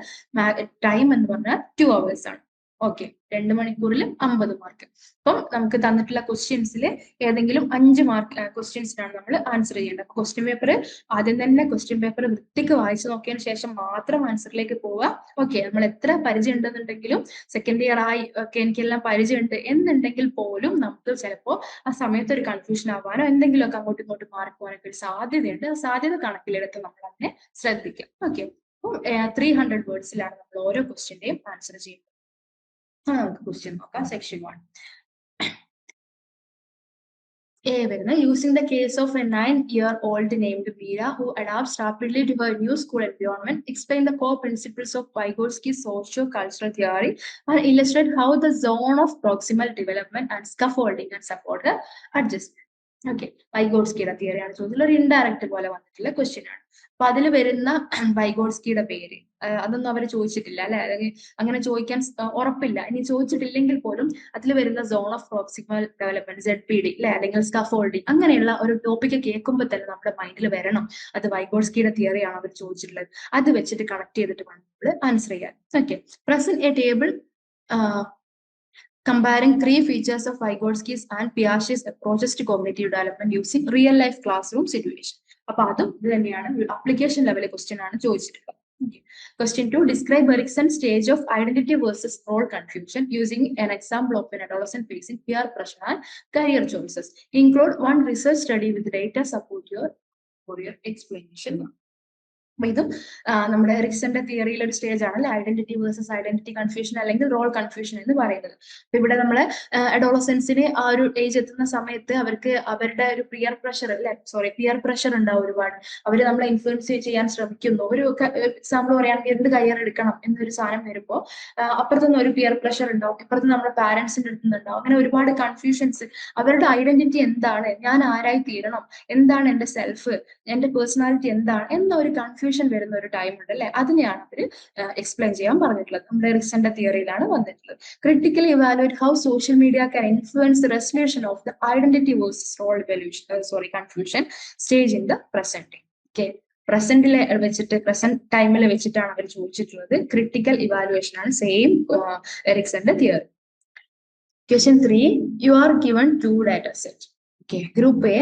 ടൈം എന്ന് പറഞ്ഞാൽ 2 hours ആണ്. ഓക്കെ, 2 മണിക്കൂറിൽ 50 മാർക്ക്. അപ്പം നമുക്ക് തന്നിട്ടുള്ള ക്വസ്റ്റ്യൻസിൽ ഏതെങ്കിലും 5 മാർക്ക് ക്വസ്റ്റ്യൻസിനാണ് നമ്മൾ ആൻസർ ചെയ്യേണ്ടത്. അപ്പൊ ക്വസ്റ്റ്യൻ പേപ്പർ ആദ്യം തന്നെ ക്വസ്റ്റ്യൻ പേപ്പർ വൃത്തിക്ക് വായിച്ചു നോക്കിയതിന് ശേഷം മാത്രം ആൻസറിലേക്ക് പോവുക. ഓക്കെ, നമ്മൾ എത്ര പരിചയം ഉണ്ടെന്നുണ്ടെങ്കിലും സെക്കൻഡ് ഇയർ ആയി ഒക്കെ എനിക്കെല്ലാം പരിചയമുണ്ട് എന്നുണ്ടെങ്കിൽ പോലും നമുക്ക് ചിലപ്പോൾ ആ സമയത്ത് ഒരു കൺഫ്യൂഷൻ ആവാനോ എന്തെങ്കിലുമൊക്കെ അങ്ങോട്ടും ഇങ്ങോട്ടും മാറിപ്പോകാനൊക്കെ ഒരു സാധ്യതയുണ്ട്. ആ സാധ്യത കണക്കിലെടുത്ത് നമ്മൾ അതിനെ ശ്രദ്ധിക്കാം. ഓക്കെ, അപ്പം 300 വേർഡ്സിലാണ് നമ്മൾ ഓരോ ക്വസ്റ്റ്യന്റെയും ആൻസർ ചെയ്യുന്നത്. നമുക്ക് ക്വസ്റ്റ്യൻ നോക്കാം. സെക്ഷൻ 1 A വരുന്നത് using the case of A 9-year-old named Meera who adapts rapidly to her new school environment, explain the core principles of Vygotsky's socio-cultural theory and illustrate how the zone of proximal development and scaffolding and support the adjustment. Okay, വൈഗോട്സ്കിയുടെ തിയറിയാണ് ചോദിച്ചത്. ഒരു indirect പോലെ വന്നിട്ടുള്ള question ആണ്. അപ്പൊ അതിൽ വരുന്ന വൈഗോട്സ്കിയുടെ പേര് അതൊന്നും അവർ ചോദിച്ചിട്ടില്ല അല്ലെ, അല്ലെങ്കിൽ അങ്ങനെ ചോദിക്കാൻ ഉറപ്പില്ല. ഇനി ചോദിച്ചിട്ടില്ലെങ്കിൽ പോലും അതിൽ വരുന്ന zone of proximal development ZPD അല്ലെ, അല്ലെങ്കിൽ സ്കഫോൾഡിങ്, അങ്ങനെയുള്ള ഒരു ടോപ്പിക്ക് കേൾക്കുമ്പോൾ തന്നെ നമ്മുടെ മൈൻഡിൽ വരണം അത് വൈഗോട്സ്കിയുടെ തിയറിയാണ് അവർ ചോദിച്ചിട്ടുള്ളത്. അത് വെച്ചിട്ട് കണക്ട് ചെയ്തിട്ട് വേണം നമ്മൾ ആൻസർ ചെയ്യാൻ. Okay, present A table comparing 3 features of Vygotsky's and Piaget's approaches to cognitive development using real life classroom situation. അപ്പൊ അതും ഇത് തന്നെയാണ്, അപ്ലിക്കേഷൻ ലെവൽ ക്വസ്റ്റ്യൻ ആണ് ചോദിച്ചിട്ടുള്ളത്. Question 2, describe Erickson's stage of identity versus role confusion using an example of an adolescent facing peer pressure and career choices. Include one research study with data support for your explanation. ഇതും നമ്മുടെ എറിക്സന്റെ തിയറിയിലെ ഒരു stage ആണ്, identity versus identity confusion അല്ലെങ്കിൽ role confusion എന്ന് പറയുന്നത്. അപ്പൊ ഇവിടെ നമ്മള് അഡോളസൻസിന് ആ ഒരു ഏജ് എത്തുന്ന സമയത്ത് അവർക്ക് അവരുടെ ഒരു പിയർ പ്രഷർ ഉണ്ടാവും ഒരുപാട്. അവര് നമ്മളെ ഇൻഫ്ലുവൻസ് ചെയ്യാൻ ശ്രമിക്കുന്നു. ഒരു എക്സാമ്പിൾ പറയുകയാണെങ്കിൽ എന്ത് കരിയർ എടുക്കണം എന്നൊരു സാധനം വരുമ്പോൾ അപ്പുറത്തുനിന്ന് ഒരു പിയർ പ്രഷർ ഉണ്ടാവും, ഇപ്പുറത്ത് നമ്മുടെ പാരന്റ്സിന്റെ അടുത്ത് നിന്നുണ്ടാവും. അങ്ങനെ ഒരുപാട് കൺഫ്യൂഷൻസ്. അവരുടെ ഐഡന്റിറ്റി എന്താണ്, ഞാൻ ആരായി തീരണം, എന്താണ് എന്റെ സെൽഫ്, എന്റെ പേഴ്സണാലിറ്റി എന്താണ് എന്ന ഒരു കൺഫ്യൂഷൻ വരുന്ന ഒരു ടൈം ഉണ്ട് അല്ലെ. അതിനെയാണ് അവര് എക്സ്പ്ലെയിൻ ചെയ്യാൻ പറഞ്ഞിട്ടുള്ളത്. നമ്മുടെ റിസന്റെ തിയറിയിലാണ് വന്നിട്ടുള്ളത്. Critically evaluate how social media can influence resolution of the identity versus role confusion stage in the present. Okay, പ്രസന്റിലെ വെച്ചിട്ട് പ്രസന്റ് ടൈമിൽ വെച്ചിട്ടാണ് അവർ ചോദിച്ചിട്ടുള്ളത്. ക്രിട്ടിക്കൽ ഇവാലുവേഷൻ ആണ്, സെയിം എറിക്സന്റെ തിയറി. Question 3, you are given 2 data sets. Okay, group A,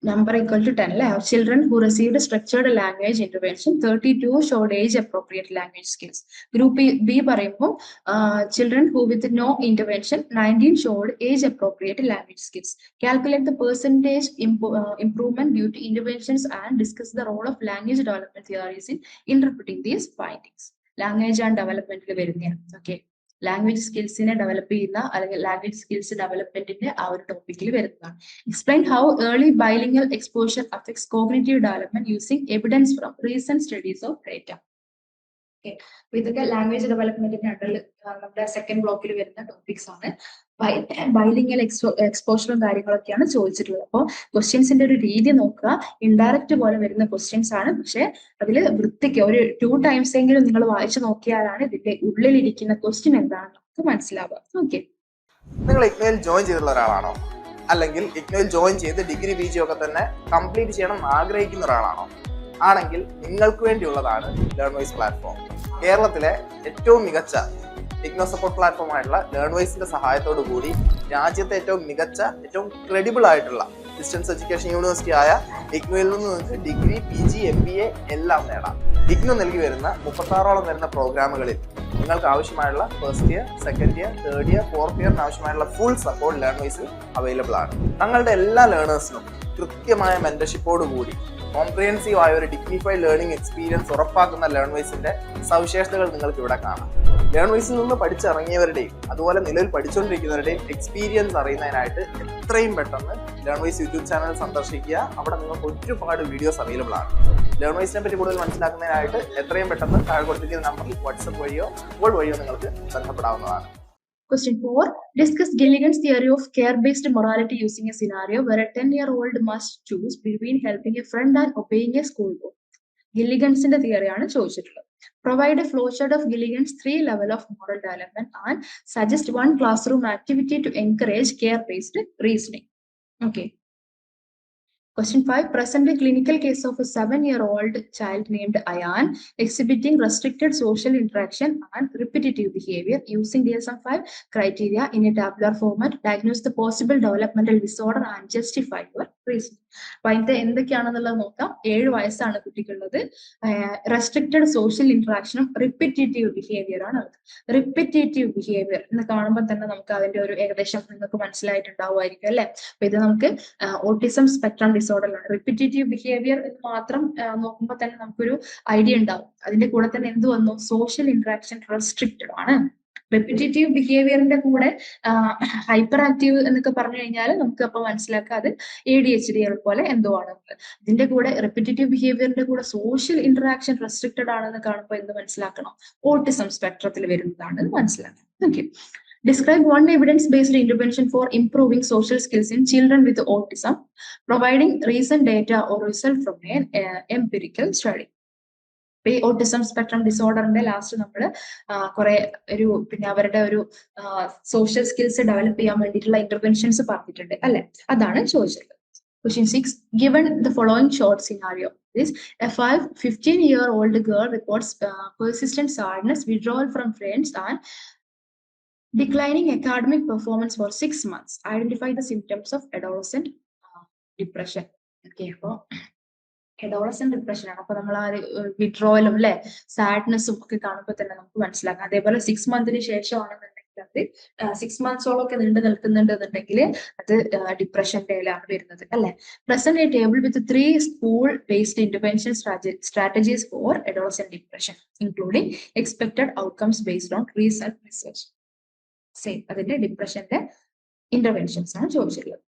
number equal to 10, have children who received structured language intervention, 32 showed age appropriate language skills. Group B പറയുമ്പോൾ children who with no intervention, 19 showed age appropriate language skills. Calculate the percentage improvement due to interventions and discuss the role of language development theories in interpreting these findings. Language and development വരുന്നതാണ്. Okay, language സ്കിൽസിനെ develop ചെയ്യുന്ന അല്ലെങ്കിൽ language skills ഡെവലപ്മെന്റിന്റെ ആ ഒരു ടോപ്പിക്കിൽ വരുന്നതാണ്. Explain how early bilingual exposure affects cognitive development using evidence from recent studies of data. Okay, അപ്പൊ ഇതൊക്കെ language ഡെവലപ്മെന്റിന്റെ അണ്ടറിൽ നമ്മുടെ സെക്കൻഡ് ബ്ലോക്കിൽ വരുന്ന ടോപ്പിക്സ് ആണ്. ബൈലിംഗൽ എക്സ്പോഷറും കാര്യങ്ങളൊക്കെയാണ് ചോദിച്ചിട്ടുള്ളത്. അപ്പോൾ ക്വസ്റ്റ്യൻസിന്റെ ഒരു രീതി നോക്കുക, ഇൻഡയറക്റ്റ് പോലെ വരുന്ന ക്വസ്റ്റ്യൻസ് ആണ്. പക്ഷെ അതിൽ വൃത്തിക്ക് ഒരു 2 times എങ്കിലും നിങ്ങൾ വായിച്ചു നോക്കിയാലാണ് ഇതിന്റെ ഉള്ളിലിരിക്കുന്ന ക്വസ്റ്റ്യൻ എന്താണെന്ന് നമുക്ക് മനസ്സിലാവുക. ഓക്കെ, നിങ്ങൾ ഇഗ്നോയിൽ ജോയിൻ ചെയ്തിട്ടുള്ള ഒരാളാണോ, അല്ലെങ്കിൽ ഇഗ്നോയിൽ ജോയിൻ ചെയ്ത് ഡിഗ്രി PG ഒക്കെ തന്നെ കംപ്ലീറ്റ് ചെയ്യണം എന്ന് ആഗ്രഹിക്കുന്ന ഒരാളാണോ? ആണെങ്കിൽ നിങ്ങൾക്ക് വേണ്ടിയുള്ളതാണ് ലേൺവൈസ് പ്ലാറ്റ്ഫോം. കേരളത്തിലെ ഏറ്റവും മികച്ച ഇഗ്നോ സപ്പോർട്ട് പ്ലാറ്റ്ഫോം ആയിട്ടുള്ള ലേൺവൈസിന്റെ സഹായത്തോടു കൂടി രാജ്യത്തെ ഏറ്റവും മികച്ച, ഏറ്റവും ക്രെഡിബിൾ ആയിട്ടുള്ള ഡിസ്റ്റൻസ് എഡ്യൂക്കേഷൻ യൂണിവേഴ്സിറ്റി ആയ ഇഗ്നോയിൽ നിന്ന് നിങ്ങൾക്ക് ഡിഗ്രി PG MBA എല്ലാം നേടാം. ഇഗ്നോ നൽകി വരുന്ന 36ഓളം വരുന്ന പ്രോഗ്രാമുകളിൽ നിങ്ങൾക്ക് ആവശ്യമായുള്ള first year, second year, third year, fourth ഇയറിന് ആവശ്യമായുള്ള ഫുൾ സപ്പോർട്ട് ലേൺവൈസിൽ അവൈലബിൾ ആണ്. തങ്ങളുടെ എല്ലാ ലേണേഴ്സിനും കൃത്യമായ മെന്റർഷിപ്പോട് കൂടി കോംപ്രിഹെൻസീവ് ആയ ഒരു ഡിഗ്നിഫൈഡ് ലേണിംഗ് എക്സ്പീരിയൻസ് ഉറപ്പാക്കുന്ന ലേൺവൈസിന്റെ സവിശേഷതകൾ നിങ്ങൾക്ക് ഇവിടെ കാണാം. ലേൺവൈസിൽ നിന്ന് പഠിച്ചിറങ്ങിയവരുടെയും അതുപോലെ നിലവിൽ പഠിച്ചുകൊണ്ടിരിക്കുന്നവരുടെയും എക്സ്പീരിയൻസ് അറിയുന്നതിനായിട്ട് എത്രയും പെട്ടെന്ന് ലേൺവൈസ് യൂട്യൂബ് ചാനൽ സന്ദർശിക്കുക. അവിടെ നിങ്ങൾക്ക് ഒരുപാട് വീഡിയോസ് അവൈലബിൾ ആണ്. ലേൺവൈസിനെ പറ്റി കൂടുതൽ മനസ്സിലാക്കുന്നതിനായിട്ട് എത്രയും പെട്ടെന്ന് താഴെ കൊടുത്തിരിക്കുന്ന നമ്പറിൽ വാട്സപ്പ് വഴിയോ കോൾ വഴിയോ നിങ്ങൾക്ക് ബന്ധപ്പെടാവുന്നതാണ്. Question 4, discuss Gilligan's theory of care-based morality using a scenario where a 10-year-old must choose between helping a friend and obeying a school board. Gilligan's തിയറിയാണ് ചോദിച്ചിട്ടുള്ളത്. Provide a flowchart of Gilligan's 3 level of moral development and suggest one classroom activity to encourage care-based reasoning. Okay. Question 5, present a clinical case of a 7-year-old child named Ayan exhibiting restricted social interaction and repetitive behavior using DSM-5 criteria in a tabular format. Diagnose the possible developmental disorder and justify your reason. അപ്പൊ അതിന്റെ എന്തൊക്കെയാണെന്നുള്ളത് നോക്കാം. 7 വയസ്സാണ് കുട്ടിക്കുള്ളത്. Restricted social ഇന്ററാക്ഷനും repetitive behaviour ആണ്. Repetitive behaviour എന്ന് കാണുമ്പോൾ തന്നെ നമുക്ക് അതിന്റെ ഒരു ഏകദേശം നിങ്ങൾക്ക് മനസ്സിലായിട്ടുണ്ടാവുമായിരിക്കും അല്ലെ. അപ്പൊ ഇത് നമുക്ക് ഓട്ടിസം സ്പെക്ട്രം ഡിസോർഡറിലാണ്. റിപ്പീറ്റേറ്റീവ് ബിഹേവിയർ എന്ന് മാത്രം നോക്കുമ്പോൾ തന്നെ നമുക്കൊരു ഐഡിയ ഉണ്ടാവും. അതിന്റെ കൂടെ തന്നെ എന്ത് വന്നു, സോഷ്യൽ ഇന്ററാക്ഷൻ റെസ്ട്രിക്റ്റഡ് ആണ്. റിപ്പീറ്റേറ്റീവ് ബിഹേവിയറിന്റെ കൂടെ ഹൈപ്പർ ആക്റ്റീവ് എന്നൊക്കെ പറഞ്ഞു കഴിഞ്ഞാൽ നമുക്ക് അപ്പൊ മനസ്സിലാക്കാം അത് ADHD പോലെ എന്തോ ആണ്. ഇതിന്റെ കൂടെ റിപ്പീറ്റേറ്റീവ് ബിഹേവിയറിന്റെ കൂടെ സോഷ്യൽ ഇന്ററാക്ഷൻ റെസ്ട്രിക്റ്റഡ് ആണെന്ന് കാണുമ്പോൾ എന്ത് മനസ്സിലാക്കണം, ഓട്ടിസം സ്പെക്ട്രത്തിൽ വരുന്നതാണ് മനസ്സിലാക്കണം. Okay, describe one evidence-based intervention for improving social skills in children with autism, providing recent data or result from an empirical study. ഈ ഓട്ടിസം സ്പെക്ട്രം ഡിസോർഡറിന്റെ ലാസ്റ്റ് നമ്മൾ കുറെ ഒരു പിന്നെ അവരുടെ ഒരു സോഷ്യൽ സ്കിൽസ് ഡെവലപ്പ് ചെയ്യാൻ വേണ്ടിയിട്ടുള്ള ഇന്റർവെൻഷൻസ് പറഞ്ഞിട്ടുണ്ട് അല്ലെ. അതാണ് ചോദിച്ചത്. Question 6, given the following short scenario, this a 15-year-old girl reports persistent sadness, withdrawal from friends and declining academic performance for 6 months. Identify the symptoms of adolescent depression. Okay, അപ്പോൾ adolescent depression ആണ്. അപ്പൊ നമ്മൾ ആ വിഡ്രോവലും അല്ലെ സാഡ്നെസ്സും ഒക്കെ കാണുമ്പോൾ തന്നെ നമുക്ക് മനസ്സിലാക്കാം. അതേപോലെ 6 months ശേഷമാണെന്നുണ്ടെങ്കിൽ അത് 6 മന്ത്സോളം ഒക്കെ നീണ്ടു നിൽക്കുന്നുണ്ടെന്നുണ്ടെങ്കിൽ അത് ഡിപ്രഷന്റെ ഇലാണ് വരുന്നത് അല്ലെ. Present A table with 3 school based intervention strategies four adolescent depression including expected outcomes based on recent research. Same അതിന്റെ ഡിപ്രഷന്റെ ഇന്റർവെൻഷൻസ് ആണ് ചോദിച്ചിട്ടുള്ളത്.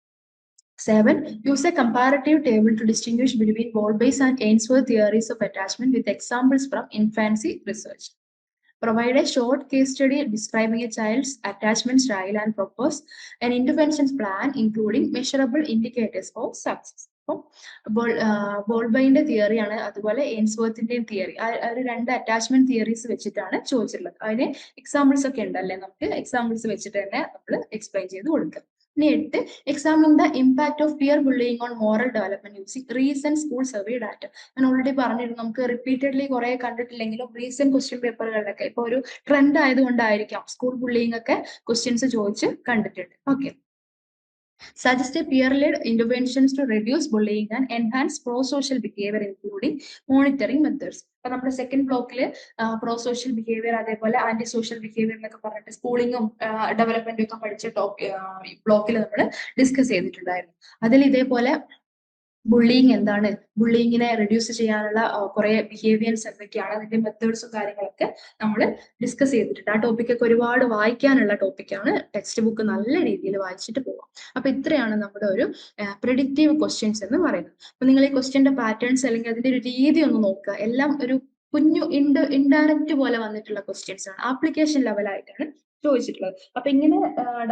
7. Use a comparative table to distinguish between Bowlby's and Ainsworth theories of attachment with examples from infancy research. Provide a short case study describing a child's attachment style and propose an intervention plan including measurable indicators for success. ബോൾബൈന്റെ തിയറി ആണ്, അതുപോലെ എയിൻസ്വർത്തിന്റെയും തിയറി, രണ്ട് attachment theories വെച്ചിട്ടാണ് ചോദിച്ചിട്ടുള്ളത്. അതിന് എക്സാമ്പിൾസ് ഒക്കെ ഉണ്ടല്ലേ, നമുക്ക് എക്സാമ്പിൾസ് വെച്ചിട്ട് തന്നെ നമ്മൾ എക്സ്പ്ലെയിൻ ചെയ്ത് കൊടുക്കാം. ഇനി 8. Examine the impact of peer bullying on moral development using recent school survey data. ഞാൻ ഓൾറെഡി പറഞ്ഞിരുന്നു, നമുക്ക് റിപ്പീറ്റഡ്ലി കുറെ കണ്ടിട്ടില്ലെങ്കിലും റീസെന്റ് ക്വസ്റ്റ്യൻ പേപ്പറുകളിലൊക്കെ ഇപ്പൊ ഒരു ട്രെൻഡ് ആയതുകൊണ്ടായിരിക്കാം സ്കൂൾ ബുള്ളിങ് ഒക്കെ ക്വസ്റ്റ്യൻസ് ചോദിച്ച് കണ്ടിട്ടുണ്ട്. Okay. Suggest a peer-led interventions to reduce bullying and enhance pro-social behavior including monitoring methods. അപ്പൊ നമ്മുടെ സെക്കൻഡ് ബ്ലോക്കില് പ്രോ സോഷ്യൽ ബിഹേവിയർ അതേപോലെ ആന്റി സോഷ്യൽ ബിഹേവിയർ എന്നൊക്കെ പറഞ്ഞിട്ട് സ്കൂളിങ്ങും ഡെവലപ്മെന്റും ഒക്കെ പഠിച്ച ബ്ലോക്കിൽ നമ്മൾ ഡിസ്കസ് ചെയ്തിട്ടുണ്ടായിരുന്നു. അതിൽ ഇതേപോലെ ബുള്ളിങ് എന്താണ്, ബുള്ളിങ്ങിനെ റെഡ്യൂസ് ചെയ്യാനുള്ള കുറെ ബിഹേവിയേഴ്സ് എന്തൊക്കെയാണ്, അതിന്റെ മെത്തേഡ്സും കാര്യങ്ങളൊക്കെ നമ്മൾ ഡിസ്കസ് ചെയ്തിട്ടുണ്ട്. ആ ടോപ്പിക്കൊക്കെ ഒരുപാട് വായിക്കാനുള്ള ടോപ്പിക്കാണ്. ടെക്സ്റ്റ് ബുക്ക് നല്ല രീതിയിൽ വായിച്ചിട്ട് പോവാം. അപ്പൊ ഇത്രയാണ് നമ്മുടെ ഒരു പ്രെഡിക്റ്റീവ് ക്വസ്റ്റ്യൻസ് എന്ന് പറയുന്നത്. അപ്പൊ നിങ്ങൾ ഈ ക്വസ്റ്റ്യന്റെ പാറ്റേൺസ് അല്ലെങ്കിൽ അതിന്റെ ഒരു രീതി ഒന്ന് നോക്കുക. എല്ലാം ഒരു കുഞ്ഞു ഇൻഡയറക്റ്റ് പോലെ വന്നിട്ടുള്ള ക്വസ്റ്റ്യൻസ് ആണ്, ആപ്ലിക്കേഷൻ ലെവലായിട്ടാണ് ചോദിച്ചിട്ടുള്ളത്. അപ്പൊ ഇങ്ങനെ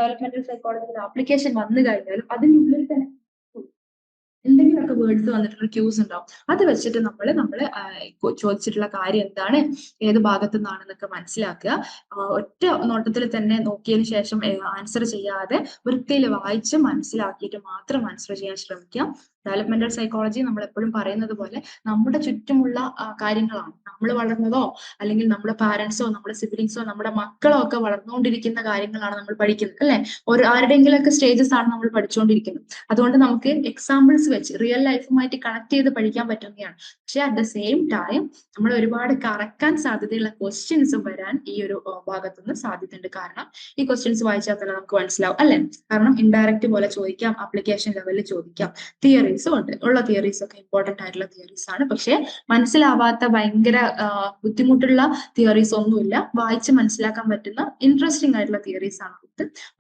ഡെവലപ്മെന്റൽ സൈക്കോളജിയുടെ ആപ്ലിക്കേഷൻ വന്നു കഴിഞ്ഞാലും അതിനുള്ളിൽ തന്നെ എന്തെങ്കിലുമൊക്കെ വേർഡ്സ് വന്നിട്ടുള്ള ക്യൂസ് ഉണ്ടാവും. അത് വെച്ചിട്ട് നമ്മൾ ചോദിച്ചിട്ടുള്ള കാര്യം എന്താണ്, ഏത് ഭാഗത്തു നിന്നാണെന്നൊക്കെ മനസ്സിലാക്കുക. ഒറ്റ നോട്ടത്തിൽ തന്നെ നോക്കിയതിന് ശേഷം ആൻസർ ചെയ്യാതെ വൃത്തിയിൽ വായിച്ച് മനസ്സിലാക്കിയിട്ട് മാത്രം ആൻസർ ചെയ്യാൻ ശ്രമിക്കുക. ഡെവലപ്മെന്റൽ സൈക്കോളജി നമ്മൾ എപ്പോഴും പറയുന്നത് പോലെ നമ്മുടെ ചുറ്റുമുള്ള കാര്യങ്ങളാണ്. നമ്മൾ വളർന്നതോ അല്ലെങ്കിൽ നമ്മുടെ പാരന്റ്സോ നമ്മുടെ സിബ്ലിങ്സോ നമ്മുടെ മക്കളോ ഒക്കെ വളർന്നുകൊണ്ടിരിക്കുന്ന കാര്യങ്ങളാണ് നമ്മൾ പഠിക്കുന്നത് അല്ലെ. ആരുടെയെങ്കിലും ഒക്കെ സ്റ്റേജസ് ആണ് നമ്മൾ പഠിച്ചുകൊണ്ടിരിക്കുന്നത്. അതുകൊണ്ട് നമുക്ക് എക്സാമ്പിൾസ് വെച്ച് റിയൽ ലൈഫുമായിട്ട് കണക്ട് ചെയ്ത് പഠിക്കാൻ പറ്റുന്നതാണ്. പക്ഷെ അറ്റ് ദ സെയിം ടൈം നമ്മൾ ഒരുപാട് കറക്കാൻ സാധ്യതയുള്ള ക്വസ്റ്റ്യൻസും വരാൻ ഈ ഒരു ഭാഗത്തുനിന്ന് സാധ്യതയുണ്ട്. കാരണം ഈ ക്വസ്റ്റ്യൻസ് വായിച്ചാൽ തന്നെ നമുക്ക് മനസ്സിലാവും അല്ലെ. കാരണം ഇൻഡയറക്റ്റ് പോലെ ചോദിക്കാം, ആപ്ലിക്കേഷൻ ലെവലിൽ ചോദിക്കാം. തിയറീസും ഉണ്ട്, ഉള്ള തിയറീസ് ഒക്കെ ഇമ്പോർട്ടന്റ് ആയിട്ടുള്ള തിയറീസ് ആണ്. പക്ഷെ മനസ്സിലാവാത്ത ഭയങ്കര ബുദ്ധിമുട്ടുള്ള തിയറീസ് ഒന്നുമില്ല. വായിച്ച് മനസ്സിലാക്കാൻ പറ്റുന്ന ഇൻട്രസ്റ്റിംഗ് ആയിട്ടുള്ള തിയറീസ് ആണ്.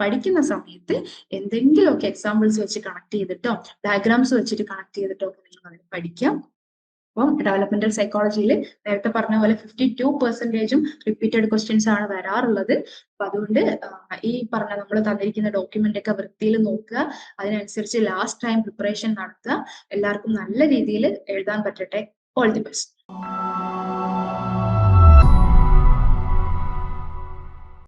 പഠിക്കുന്ന സമയത്ത് എന്തെങ്കിലുമൊക്കെ എക്സാമ്പിൾസ് വെച്ച് കണക്ട് ചെയ്തിട്ടോ ഡയഗ്രാംസ് വെച്ചിട്ട് കണക്ട് ചെയ്തിട്ടോ ഒക്കെ നിങ്ങൾ അതിന് പഠിക്കാം. അപ്പം ഡെവലപ്മെന്റൽ സൈക്കോളജിയിൽ നേരത്തെ പറഞ്ഞ പോലെ 52% റിപ്പീറ്റഡ് ക്വസ്റ്റ്യൻസ് ആണ് വരാറുള്ളത്. അപ്പൊ അതുകൊണ്ട് ഈ പറഞ്ഞ നമ്മൾ തന്നിരിക്കുന്ന ഡോക്യുമെന്റ് ഒക്കെ വൃത്തിയിൽ നോക്കുക, അതിനനുസരിച്ച് ലാസ്റ്റ് ടൈം പ്രിപ്പറേഷൻ നടത്തുക. എല്ലാവർക്കും നല്ല രീതിയിൽ എഴുതാൻ പറ്റട്ടെ. All the best.